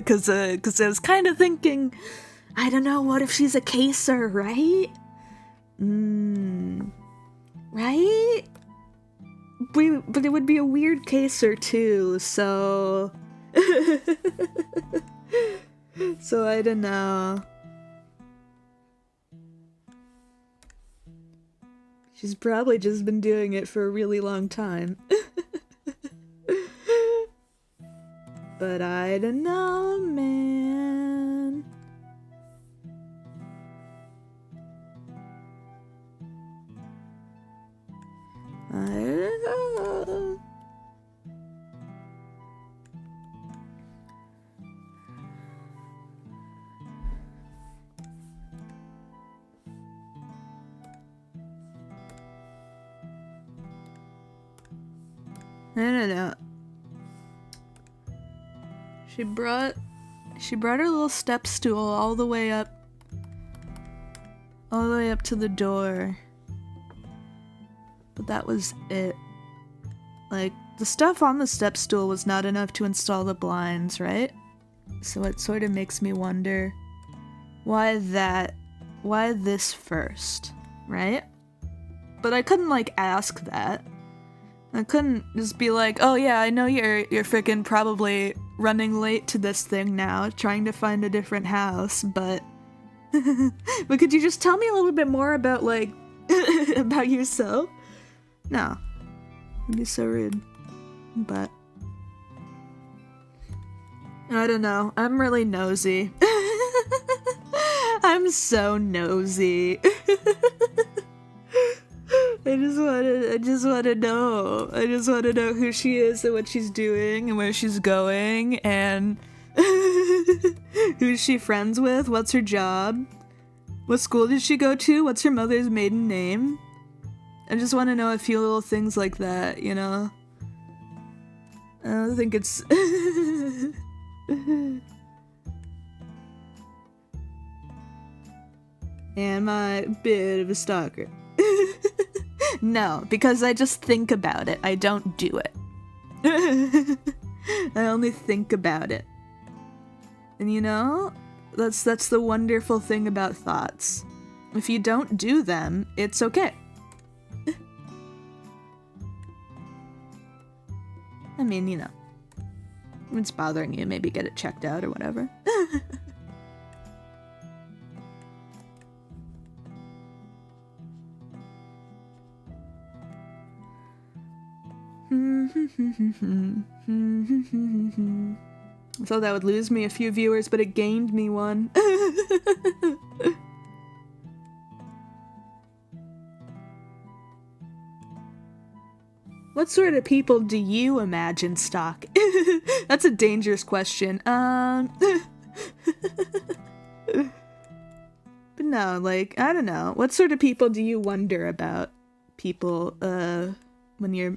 Cause I was kind of thinking, I don't know, what if she's a caser, right? Right? But it would be a weird caser too, so... So I don't know. She's probably just been doing it for a really long time. But I don't know, man. I don't know. I don't know. She brought her little step stool all the way up to the door. But that was it. Like, the stuff on the step stool was not enough to install the blinds, right? So it sort of makes me wonder, why this first, right? But I couldn't, like, ask that. I couldn't just be like, oh yeah, I know you're frickin' probably running late to this thing now, trying to find a different house, but... But could you just tell me a little bit more about, like, about yourself? No. It'd be so rude. But... I don't know. I'm really nosy. I'm so nosy. I just want to know. I just want to know who she is and what she's doing and where she's going and who's she friends with, what's her job, what school did she go to, what's her mother's maiden name. I just want to know a few little things like that, you know? I don't think it's... Am I a bit of a stalker? No, because I just think about it. I don't do it. I only think about it. And you know, that's the wonderful thing about thoughts. If you don't do them, it's okay. I mean, you know, if it's bothering you, maybe get it checked out or whatever. I thought that would lose me a few viewers, but it gained me one. What sort of people do you imagine stalk? That's a dangerous question. But no, like, I don't know. What sort of people do you wonder about? People, when you're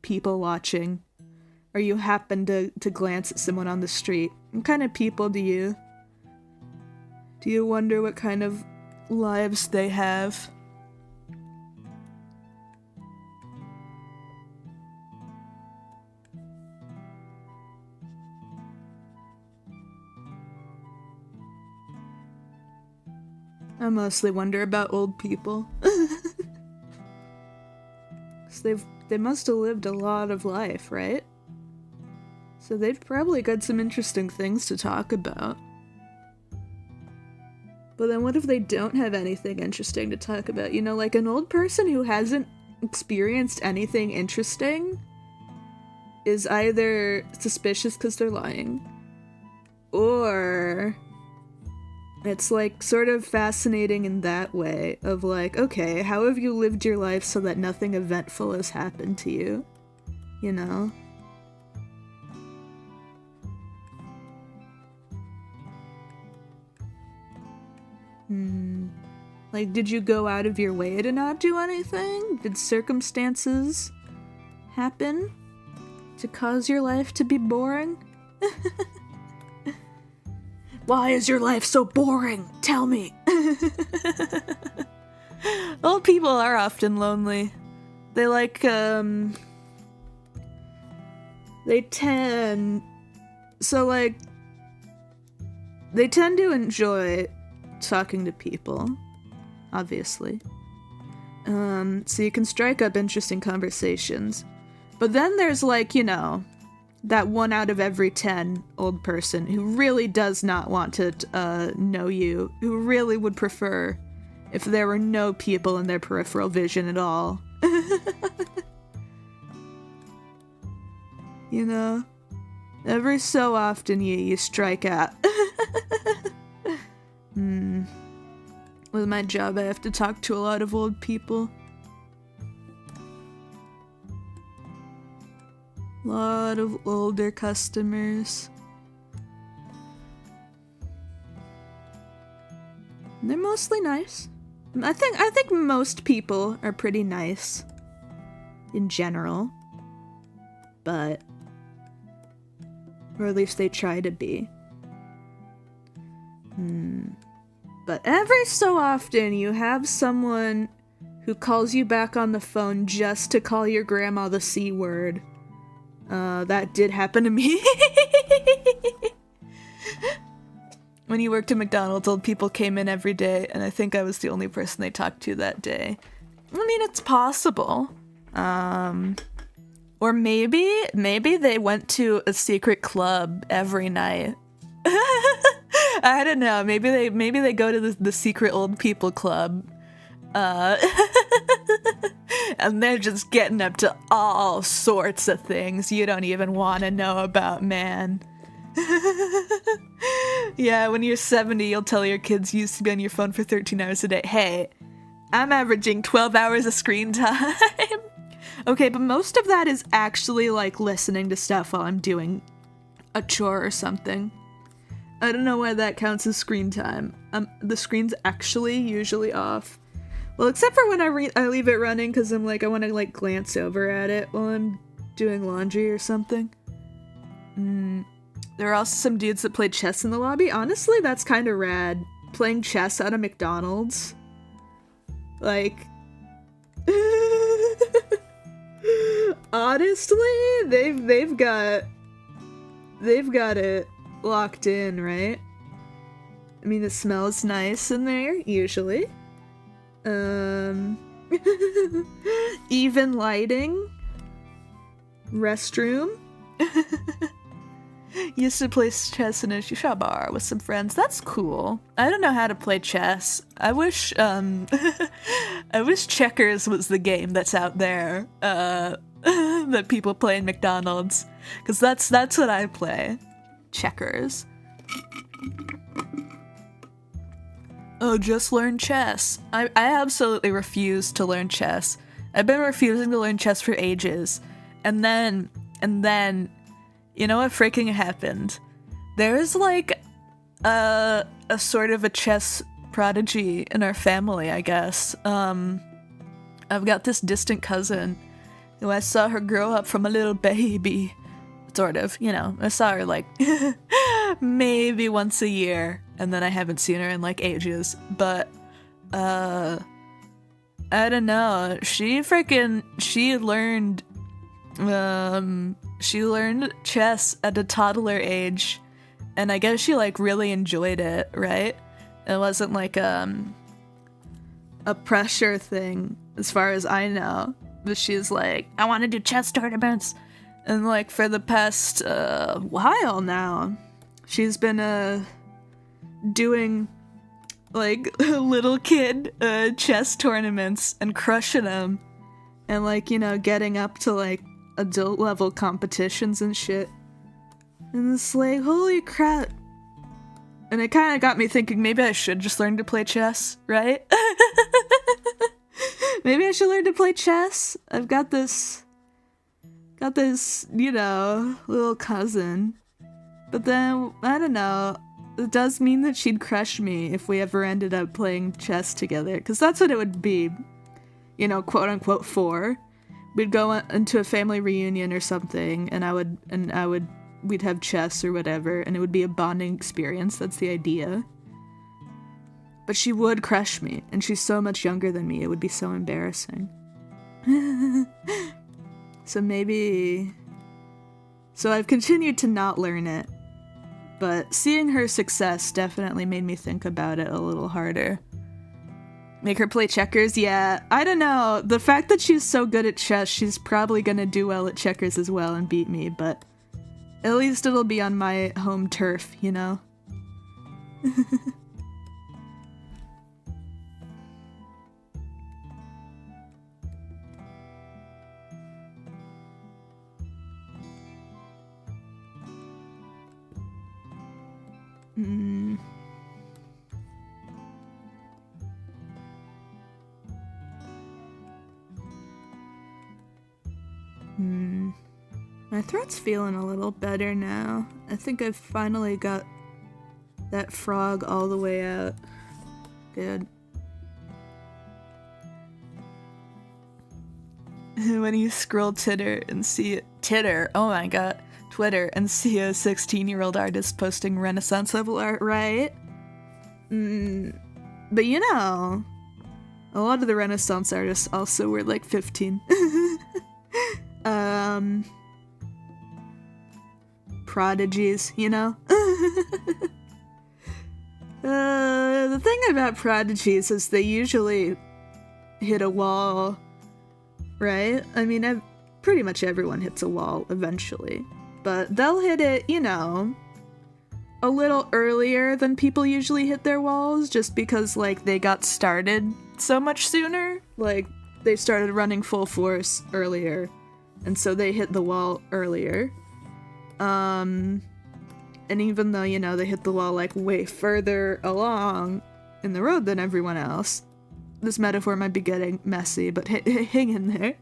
people watching, or you happen to glance at someone on the street. What kind of people do you wonder what kind of lives they have? I mostly wonder about old people. 'Cause they must have lived a lot of life, right? So they've probably got some interesting things to talk about. But then what if they don't have anything interesting to talk about? You know, like an old person who hasn't experienced anything interesting? is either suspicious because they're lying, or it's like sort of fascinating in that way of like, okay, how have you lived your life so that nothing eventful has happened to you? You know? Like, did you go out of your way to not do anything? Did circumstances happen to cause your life to be boring? Why is your life so boring? Tell me. Old people are often lonely. They like, they tend to enjoy talking to people, obviously. So you can strike up interesting conversations. But then there's like, you know, that 1 out of every 10 old person who really does not want to know you, who really would prefer if there were no people in their peripheral vision at all. You know? Every so often you strike out. With my job, I have to talk to a lot of old people. A lot of older customers. They're mostly nice. I think most people are pretty nice in general. But or at least they try to be. But every so often you have someone who calls you back on the phone just to call your grandma the C word. That did happen to me. When you worked at McDonald's, old people came in every day, and I think I was the only person they talked to that day. I mean, it's possible. Or maybe they went to a secret club every night. I don't know. Maybe they go to the secret old people club. And they're just getting up to all sorts of things you don't even want to know about, man. Yeah, when you're 70, you'll tell your kids you used to be on your phone for 13 hours a day. Hey, I'm averaging 12 hours of screen time. Okay, but most of that is actually like listening to stuff while I'm doing a chore or something. I don't know why that counts as screen time. The screen's actually usually off. Well, except for when I leave it running because I'm like, I want to like glance over at it while I'm doing laundry or something. There are also some dudes that play chess in the lobby. Honestly, that's kind of rad. Playing chess at a McDonald's. Like... Honestly, they've got it locked in, right? I mean, it smells nice in there, usually. Even lighting. Restroom. Used to play chess in a shisha bar with some friends. That's cool. I don't know how to play chess. I wish, I wish checkers was the game that's out there, that people play in McDonald's. Because that's what I play. Checkers. Oh, just learn chess. I absolutely refuse to learn chess. I've been refusing to learn chess for ages. And then, you know what freaking happened? There's like a sort of a chess prodigy in our family, I guess. I've got this distant cousin who I saw her grow up from a little baby. Sort of, you know. I saw her like maybe once a year, and then I haven't seen her in like ages. But I don't know. She learned chess at a toddler age, and I guess she like really enjoyed it, right? It wasn't like a pressure thing as far as I know, but she's like, I want to do chess tournaments. And like for the past while now, she's been doing like little kid chess tournaments and crushing them, and like, you know, getting up to like adult level competitions and shit. And it's like, holy crap. And it kind of got me thinking maybe I should just learn to play chess, right? Maybe I should learn to play chess. I've got this, you know, little cousin. But then, I don't know, it does mean that she'd crush me if we ever ended up playing chess together. Because that's what it would be, you know, quote unquote for. We'd go into a family reunion or something, and we'd have chess or whatever, and it would be a bonding experience. That's the idea. But she would crush me, and she's so much younger than me, it would be so embarrassing. So maybe... So I've continued to not learn it, but seeing her success definitely made me think about it a little harder. Make her play checkers? Yeah, I don't know. The fact that she's so good at chess, she's probably gonna do well at checkers as well and beat me, but at least it'll be on my home turf, you know? My throat's feeling a little better now. I think I've finally got that frog all the way out. Good. When you scroll Titter and see Titter, oh my god, Twitter, and see a 16-year-old artist posting Renaissance level art, right? But you know, a lot of the Renaissance artists also were like 15. Prodigies, you know? The thing about prodigies is they usually hit a wall, right? I mean, pretty much everyone hits a wall eventually, but they'll hit it, you know, a little earlier than people usually hit their walls, just because, like, they got started so much sooner. Like, they started running full force earlier, and so they hit the wall earlier. And even though, you know, they hit the wall, like, way further along in the road than everyone else, this metaphor might be getting messy, but hang in there,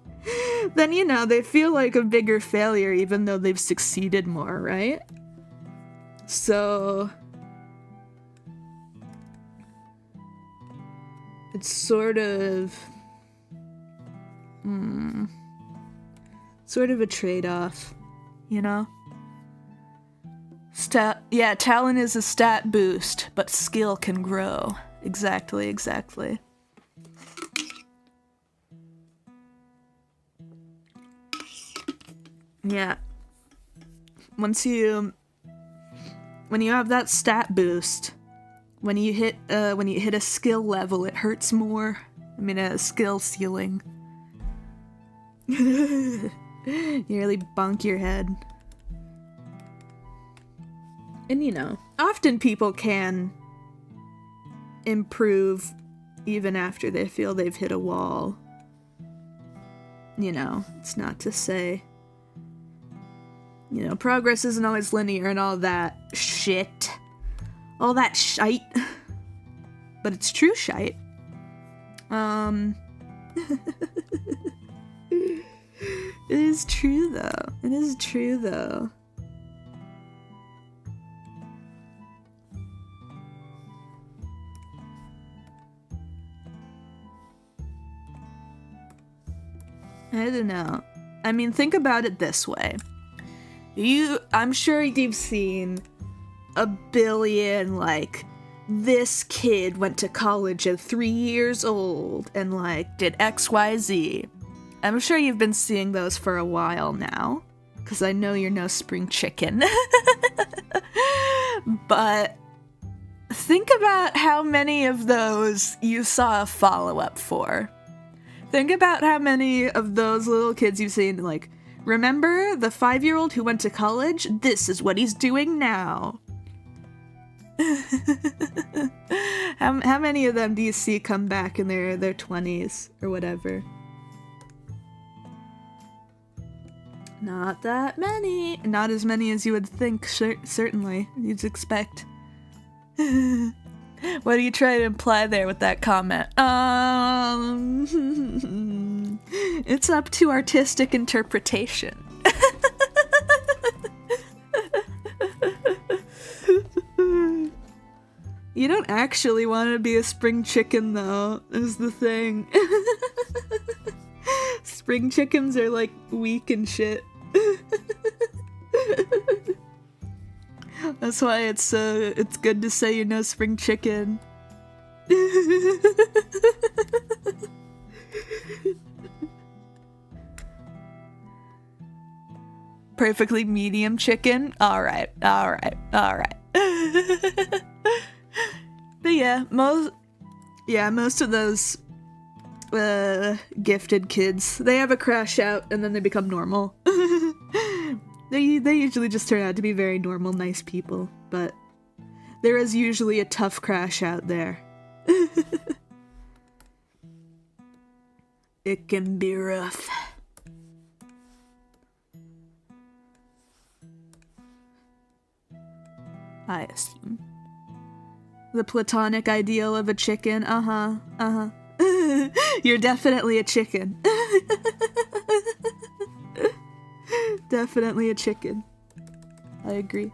then, you know, they feel like a bigger failure even though they've succeeded more, right? So... it's sort of... sort of a trade-off, you know? Yeah, talent is a stat boost, but skill can grow. Exactly. Yeah. When you have that stat boost, when you hit a skill level, it hurts more. I mean, a skill ceiling. You really bonk your head. And you know, often people can improve even after they feel they've hit a wall. You know, it's not to say, you know, progress isn't always linear and all that shit. All that shite. But it's true shite. It is true though. It is true though. I don't know. I mean, think about it this way. I'm sure you've seen a billion, like, this kid went to college at 3 years old and, like, did XYZ. I'm sure you've been seeing those for a while now, because I know you're no spring chicken. But think about how many of those you saw a follow-up for. Think about how many of those little kids you've seen, like, remember the 5-year-old who went to college? This is what he's doing now. How many of them do you see come back in their 20s or whatever? Not that many. Not as many as you would think, certainly. You'd expect. What do you try to imply there with that comment? It's up to artistic interpretation. You don't actually want to be a spring chicken, though, is the thing. Spring chickens are, like, weak and shit. That's why it's good to say you're no spring chicken. Perfectly medium chicken? Alright. But yeah, most of those gifted kids, they have a crash out and then they become normal. They usually just turn out to be very normal, nice people, but there is usually a tough crash out there. It can be rough. I assume. The platonic ideal of a chicken, You're definitely a chicken. Definitely a chicken. I agree.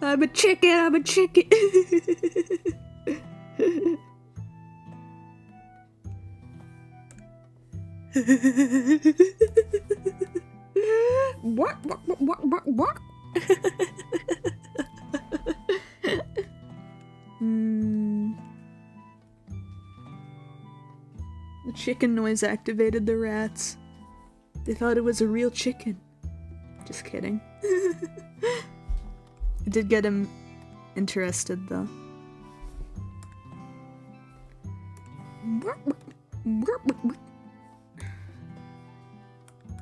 I'm a chicken. What? The chicken noise activated the rats. They thought it was a real chicken. Just kidding. It did get him interested, though.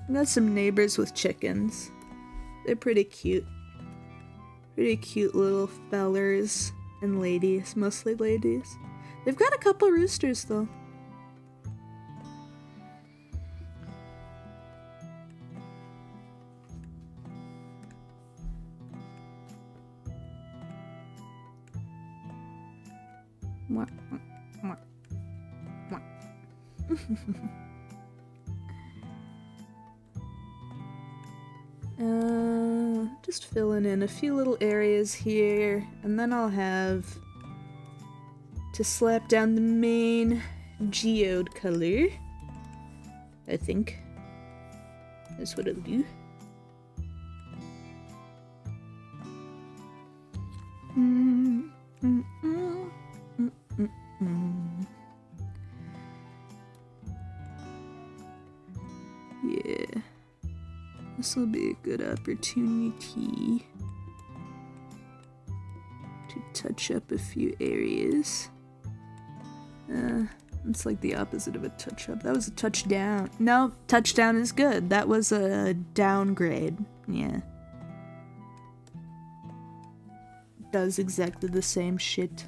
I got some neighbors with chickens. They're pretty cute. Pretty cute little fellers and ladies. Mostly ladies. They've got a couple roosters, though. Just filling in a few little areas here, and then I'll have to slap down the main geode color. I think that's what I'll do. Yeah, this will be a good opportunity to touch up a few areas. It's like the opposite of a touch-up. That was a touchdown. No, touchdown is good. That was a downgrade. Yeah. Does exactly the same shit.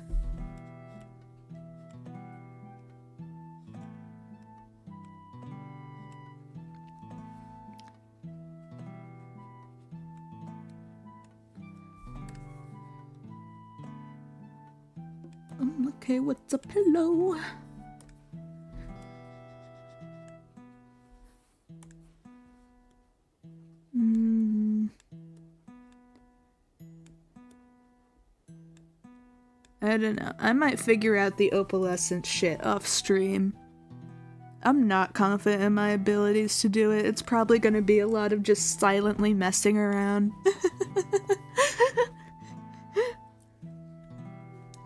Okay, what's a pillow? I don't know. I might figure out the opalescent shit off stream. I'm not confident in my abilities to do it. It's probably gonna be a lot of just silently messing around.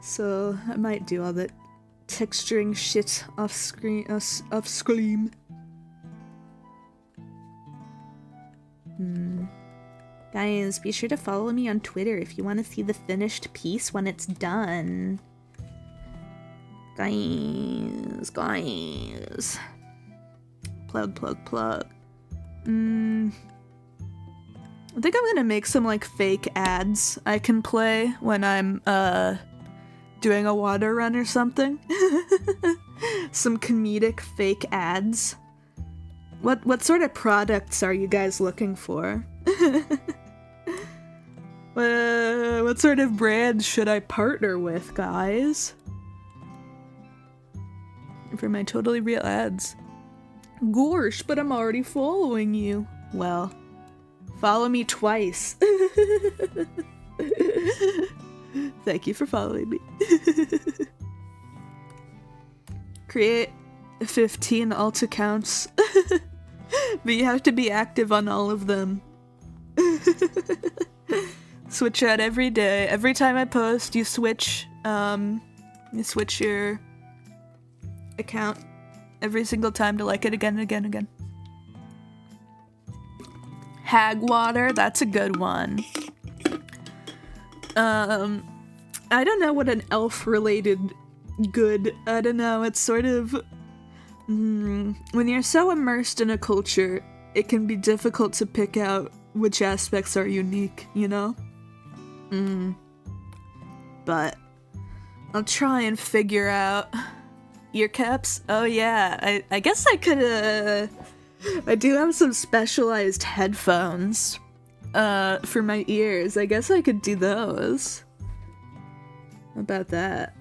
So I might do all that texturing shit off screen, off Scream. Guys, be sure to follow me on Twitter if you want to see the finished piece when it's done. Guys. Plug. I think I'm gonna make some like fake ads I can play when I'm doing a water run or something. Some comedic fake ads. What sort of products are you guys looking for? What sort of brands should I partner with, guys? For my totally real ads. Gorsh, but I'm already following you. Well, follow me twice. Thank you for following me. Create 15 alt accounts. But you have to be active on all of them. Switch out every day. Every time I post, you switch your account every single time to like it again and again and again. Hag water, that's a good one. I don't know what an elf-related good, I don't know, it's sort of... when you're so immersed in a culture, it can be difficult to pick out which aspects are unique, you know? But I'll try and figure out... Ear caps? Oh yeah, I guess I could, I do have some specialized headphones, for my ears. I guess I could do those. How about that?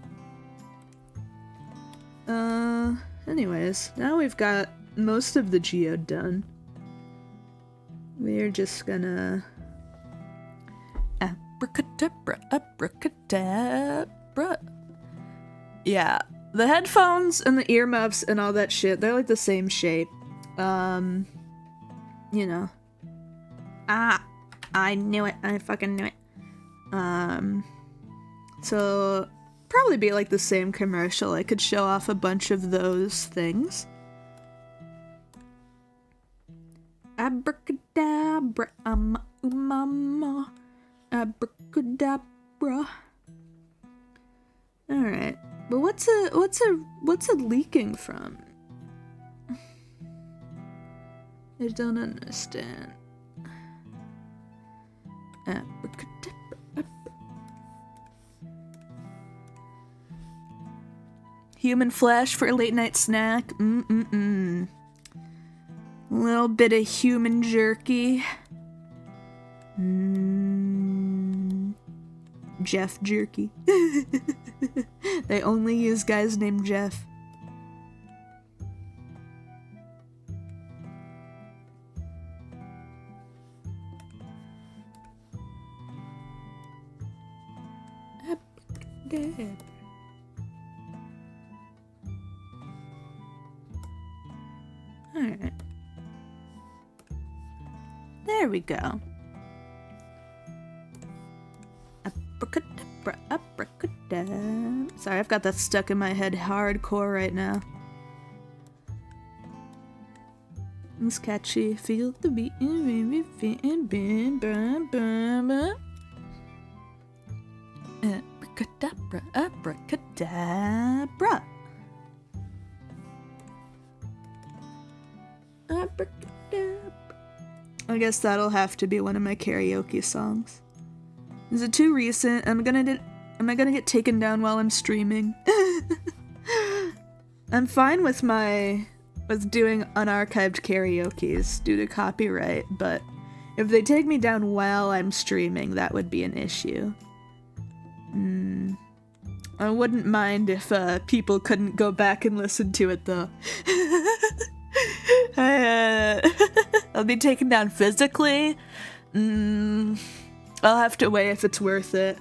Anyways, now we've got most of the geode done. We're just gonna... Abracadabra, abracadabra. Yeah. The headphones and the earmuffs and all that shit, they're like the same shape. You know. Ah! I knew it. I fucking knew it. So, probably be like the same commercial. I could show off a bunch of those things. Abracadabra, umama, abracadabra. Alright. But what's it leaking from? I don't understand. Human flesh for a late night snack. A little bit of human jerky. Jeff jerky. They only use guys named Jeff. Alright. There we go. Abracadabra, abracadabra. Sorry, I've got that stuck in my head hardcore right now. It's catchy. Feel the beat. Abracadabra, abracadabra. Abracadabra. I guess that'll have to be one of my karaoke songs. Is it too recent? Am I gonna get taken down while I'm streaming? I'm fine with doing unarchived karaoke's due to copyright, but if they take me down while I'm streaming, that would be an issue. I wouldn't mind if people couldn't go back and listen to it though. I'll be taken down physically. I'll have to weigh if it's worth it.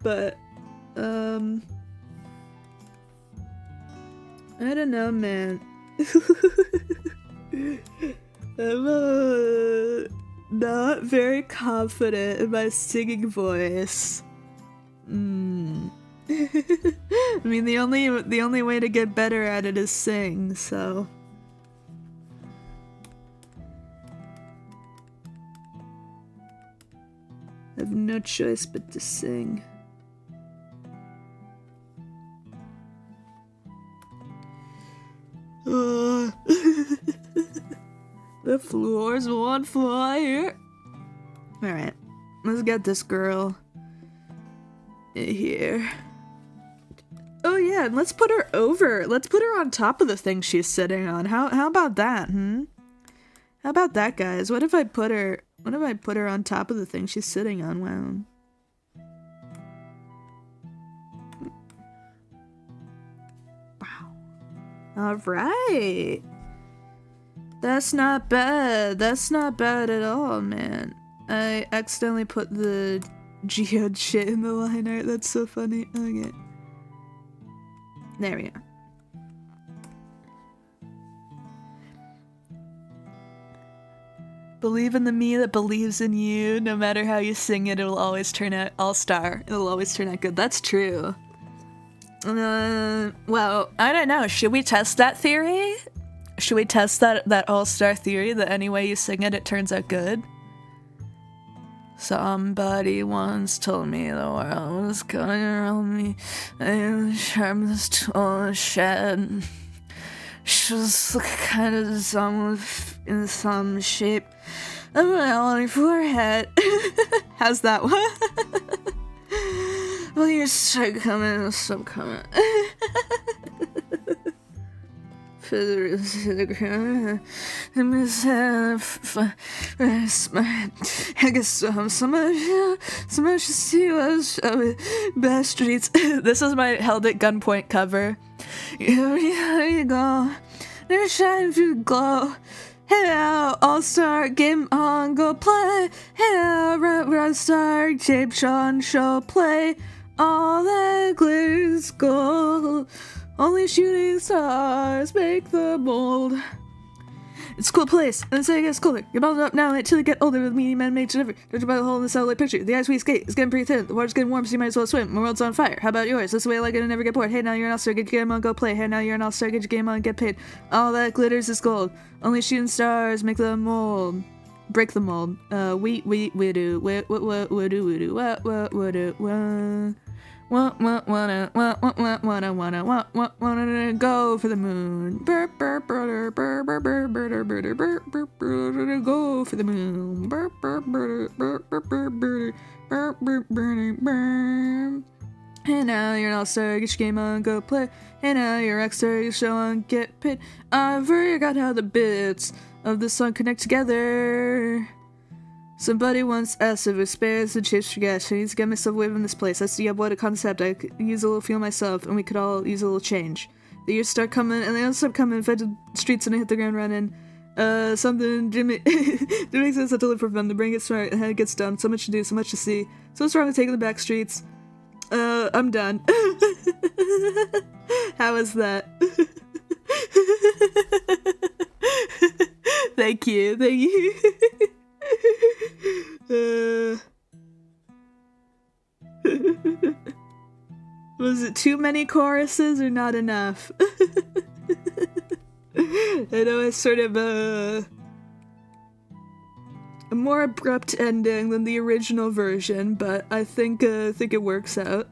But, I don't know, man. I'm not very confident in my singing voice. I mean, the only way to get better at it is sing, so... I have no choice but to sing. floors on fire. Alright, let's get this girl in here. Oh yeah, and let's put her over. Let's put her on top of the thing she's sitting on. How about that, How about that, guys? What if I put her on top of the thing she's sitting on? Wow. Alright. That's not bad. That's not bad at all, man. I accidentally put the geode shit in the line art. That's so funny. Okay. There we go. Believe in the me that believes in you. No matter how you sing it, it'll always turn out all-star. It'll always turn out good. That's true. Well, I don't know. Should we test that theory? Should we test that all-star theory that any way you sing it, it turns out good? Somebody once told me the world was going around me, and the sharpness tool shed. She was kind of in some shape of my only forehead. How's that one? Well, you're still coming, stop coming. I guess someone should see us best streets. This is my held at gunpoint cover. Here you go. They're shining through the glow. Hey now, all-star, game on, go play. Hey now, rockstar, Jape Sean, show play. All that glitters gold. Only shooting stars make the mold. It's a cool place, and it's gets colder. You're bundled up now until you get older with meaty men made to differ. Judged by the hole in the satellite picture. The ice we skate is getting pretty thin. The water's getting warm, so you might as well swim. My world's on fire. How about yours? That's the way I like it and never get bored. Hey, now you're an all-star, get your game on, go play. Hey, now you're an all-star, get your game on, get paid. All that glitters is gold. Only shooting stars make the mold. Break the mold. We do. We do. What wanna go for the moon. Go for the moon. Hey now, you're an all-star, get your game on, go play. Hey now, you're a rockstar, you show on, get paid. I forgot how the bits of the song connect together. Somebody once asked if it spares the chips for gas. I need to get myself away from this place. I see what a concept. I could use a little fuel myself, and we could all use a little change. The years start coming, and they don't stop coming. If I did streets and I hit the ground running, something Jimmy. It makes sense to live for fun. The brain gets smart, and the head gets dumb. So much to do, so much to see. So what's wrong with taking the back streets? I'm done. How is that? Thank you. Was it too many choruses or not enough? I know it's sort of a more abrupt ending than the original version, but I think it works out.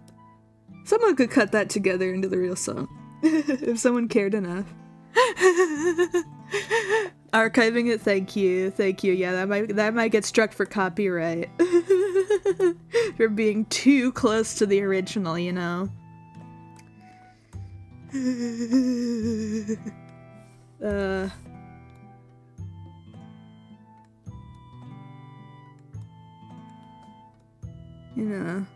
Someone could cut that together into the real song if someone cared enough. Archiving it, thank you. Yeah, that might get struck for copyright. For being too close to the original, you know. You know.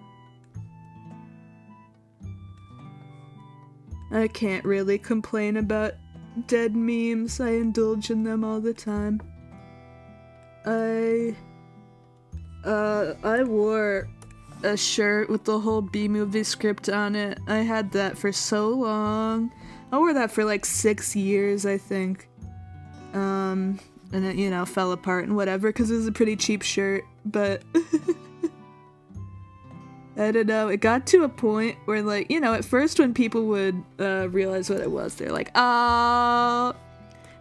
I can't really complain about dead memes. I indulge in them all the time. I wore a shirt with the whole B-movie script on it. I had that for so long. I wore that for like 6 years, I think. And it, you know, fell apart and whatever, because it was a pretty cheap shirt, but I don't know, it got to a point where, like, you know, at first when people would realize what it was, they're like, oh.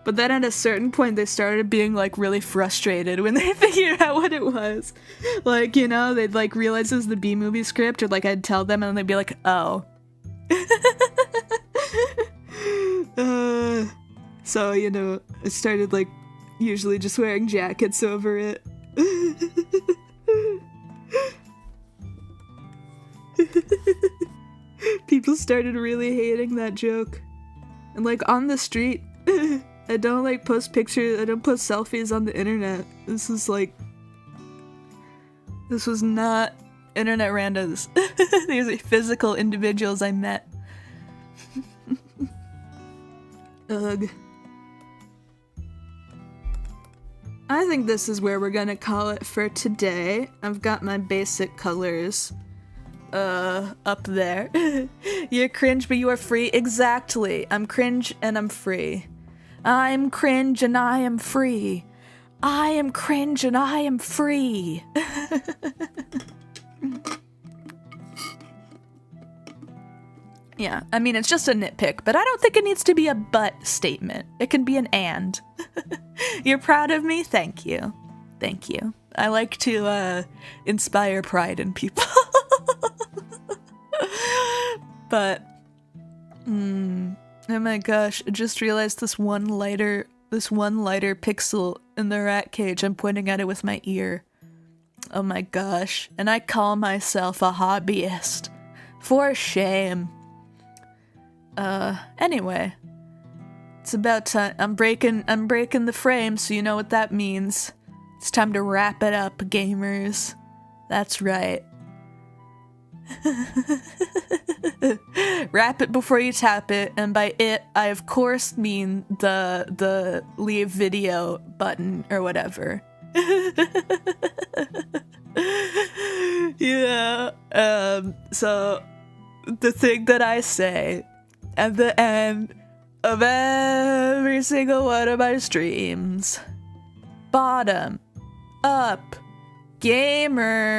But then at a certain point, they started being, like, really frustrated when they figured out what it was. Like, you know, they'd, like, realize it was the B-movie script, or, like, I'd tell them, and they'd be like, oh. So, you know, I started, like, usually just wearing jackets over it. People started really hating that joke. And like on the street, I don't like post pictures, I don't post selfies on the internet. This was not internet randos. These are physical individuals I met. Ugh. I think this is where we're gonna call it for today. I've got my basic colors up there. You're cringe, but you are free. Exactly. I'm cringe and I'm free. I'm cringe and I am free. I am cringe and I am free. Yeah, I mean, it's just a nitpick, but I don't think it needs to be a but statement. It can be an and. You're proud of me? Thank you. Thank you. I like to inspire pride in people. But, oh my gosh, I just realized this one lighter pixel in the rat cage. I'm pointing at it with my ear. Oh my gosh. And I call myself a hobbyist. For shame. Anyway. It's about time. I'm breaking the frame, so you know what that means. It's time to wrap it up, gamers. That's right. Wrap it before you tap it, and by it, I of course mean the leave video button or whatever. Yeah, so the thing that I say at the end of every single one of my streams: bottom up, gamer.